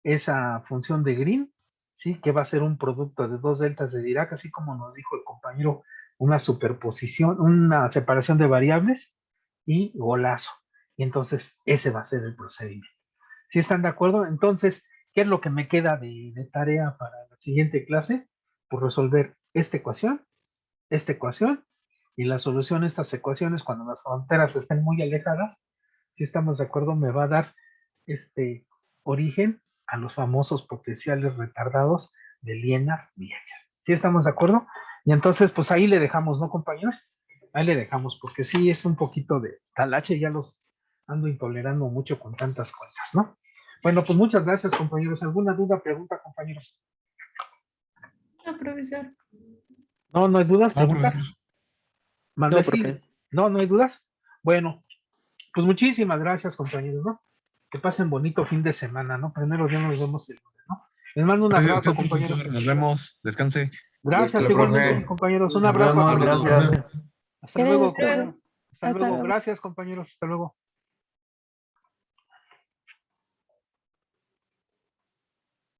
Speaker 1: esa función de Green, ¿sí? Que va a ser un producto de dos deltas de Dirac, así como nos dijo el compañero, una superposición, una separación de variables y golazo. Y entonces ese va a ser el procedimiento. ¿Sí están de acuerdo? Entonces, ¿qué es lo que me queda de tarea para la siguiente clase? Pues resolver esta ecuación, y la solución a estas ecuaciones cuando las fronteras estén muy alejadas, si estamos de acuerdo, me va a dar origen a los famosos potenciales retardados de Liénard-Viacher. ¿Sí estamos de acuerdo? Y entonces, pues ahí le dejamos, ¿no, compañeros? Ahí le dejamos, porque sí es un poquito de talache, ya los ando intolerando mucho con tantas cosas, ¿no? Bueno, pues muchas gracias, compañeros. ¿Alguna duda, pregunta, compañeros?
Speaker 2: No, profesor.
Speaker 1: No, no hay dudas,
Speaker 3: No,
Speaker 1: preguntas.
Speaker 3: profesor.
Speaker 1: ¿Mandé
Speaker 4: No,
Speaker 1: sí?
Speaker 4: profe.
Speaker 1: No hay dudas. Bueno, pues muchísimas gracias, compañeros, ¿no? Que pasen bonito fin de semana, ¿no? Primero ya nos vemos el lunes, ¿no? Les mando un
Speaker 3: Gracias a
Speaker 1: abrazo,
Speaker 3: usted,
Speaker 1: compañeros.
Speaker 3: profesor. Nos vemos. Descanse.
Speaker 1: Gracias
Speaker 3: Listo,
Speaker 1: igualmente,
Speaker 3: profe.
Speaker 1: compañeros. Un
Speaker 4: Nos
Speaker 1: abrazo a
Speaker 4: vemos,
Speaker 1: todos.
Speaker 4: gracias.
Speaker 1: Hasta luego.
Speaker 5: Gracias, profe.
Speaker 1: Hasta
Speaker 5: Hasta
Speaker 1: luego.
Speaker 5: luego.
Speaker 1: Gracias, compañeros. Hasta luego.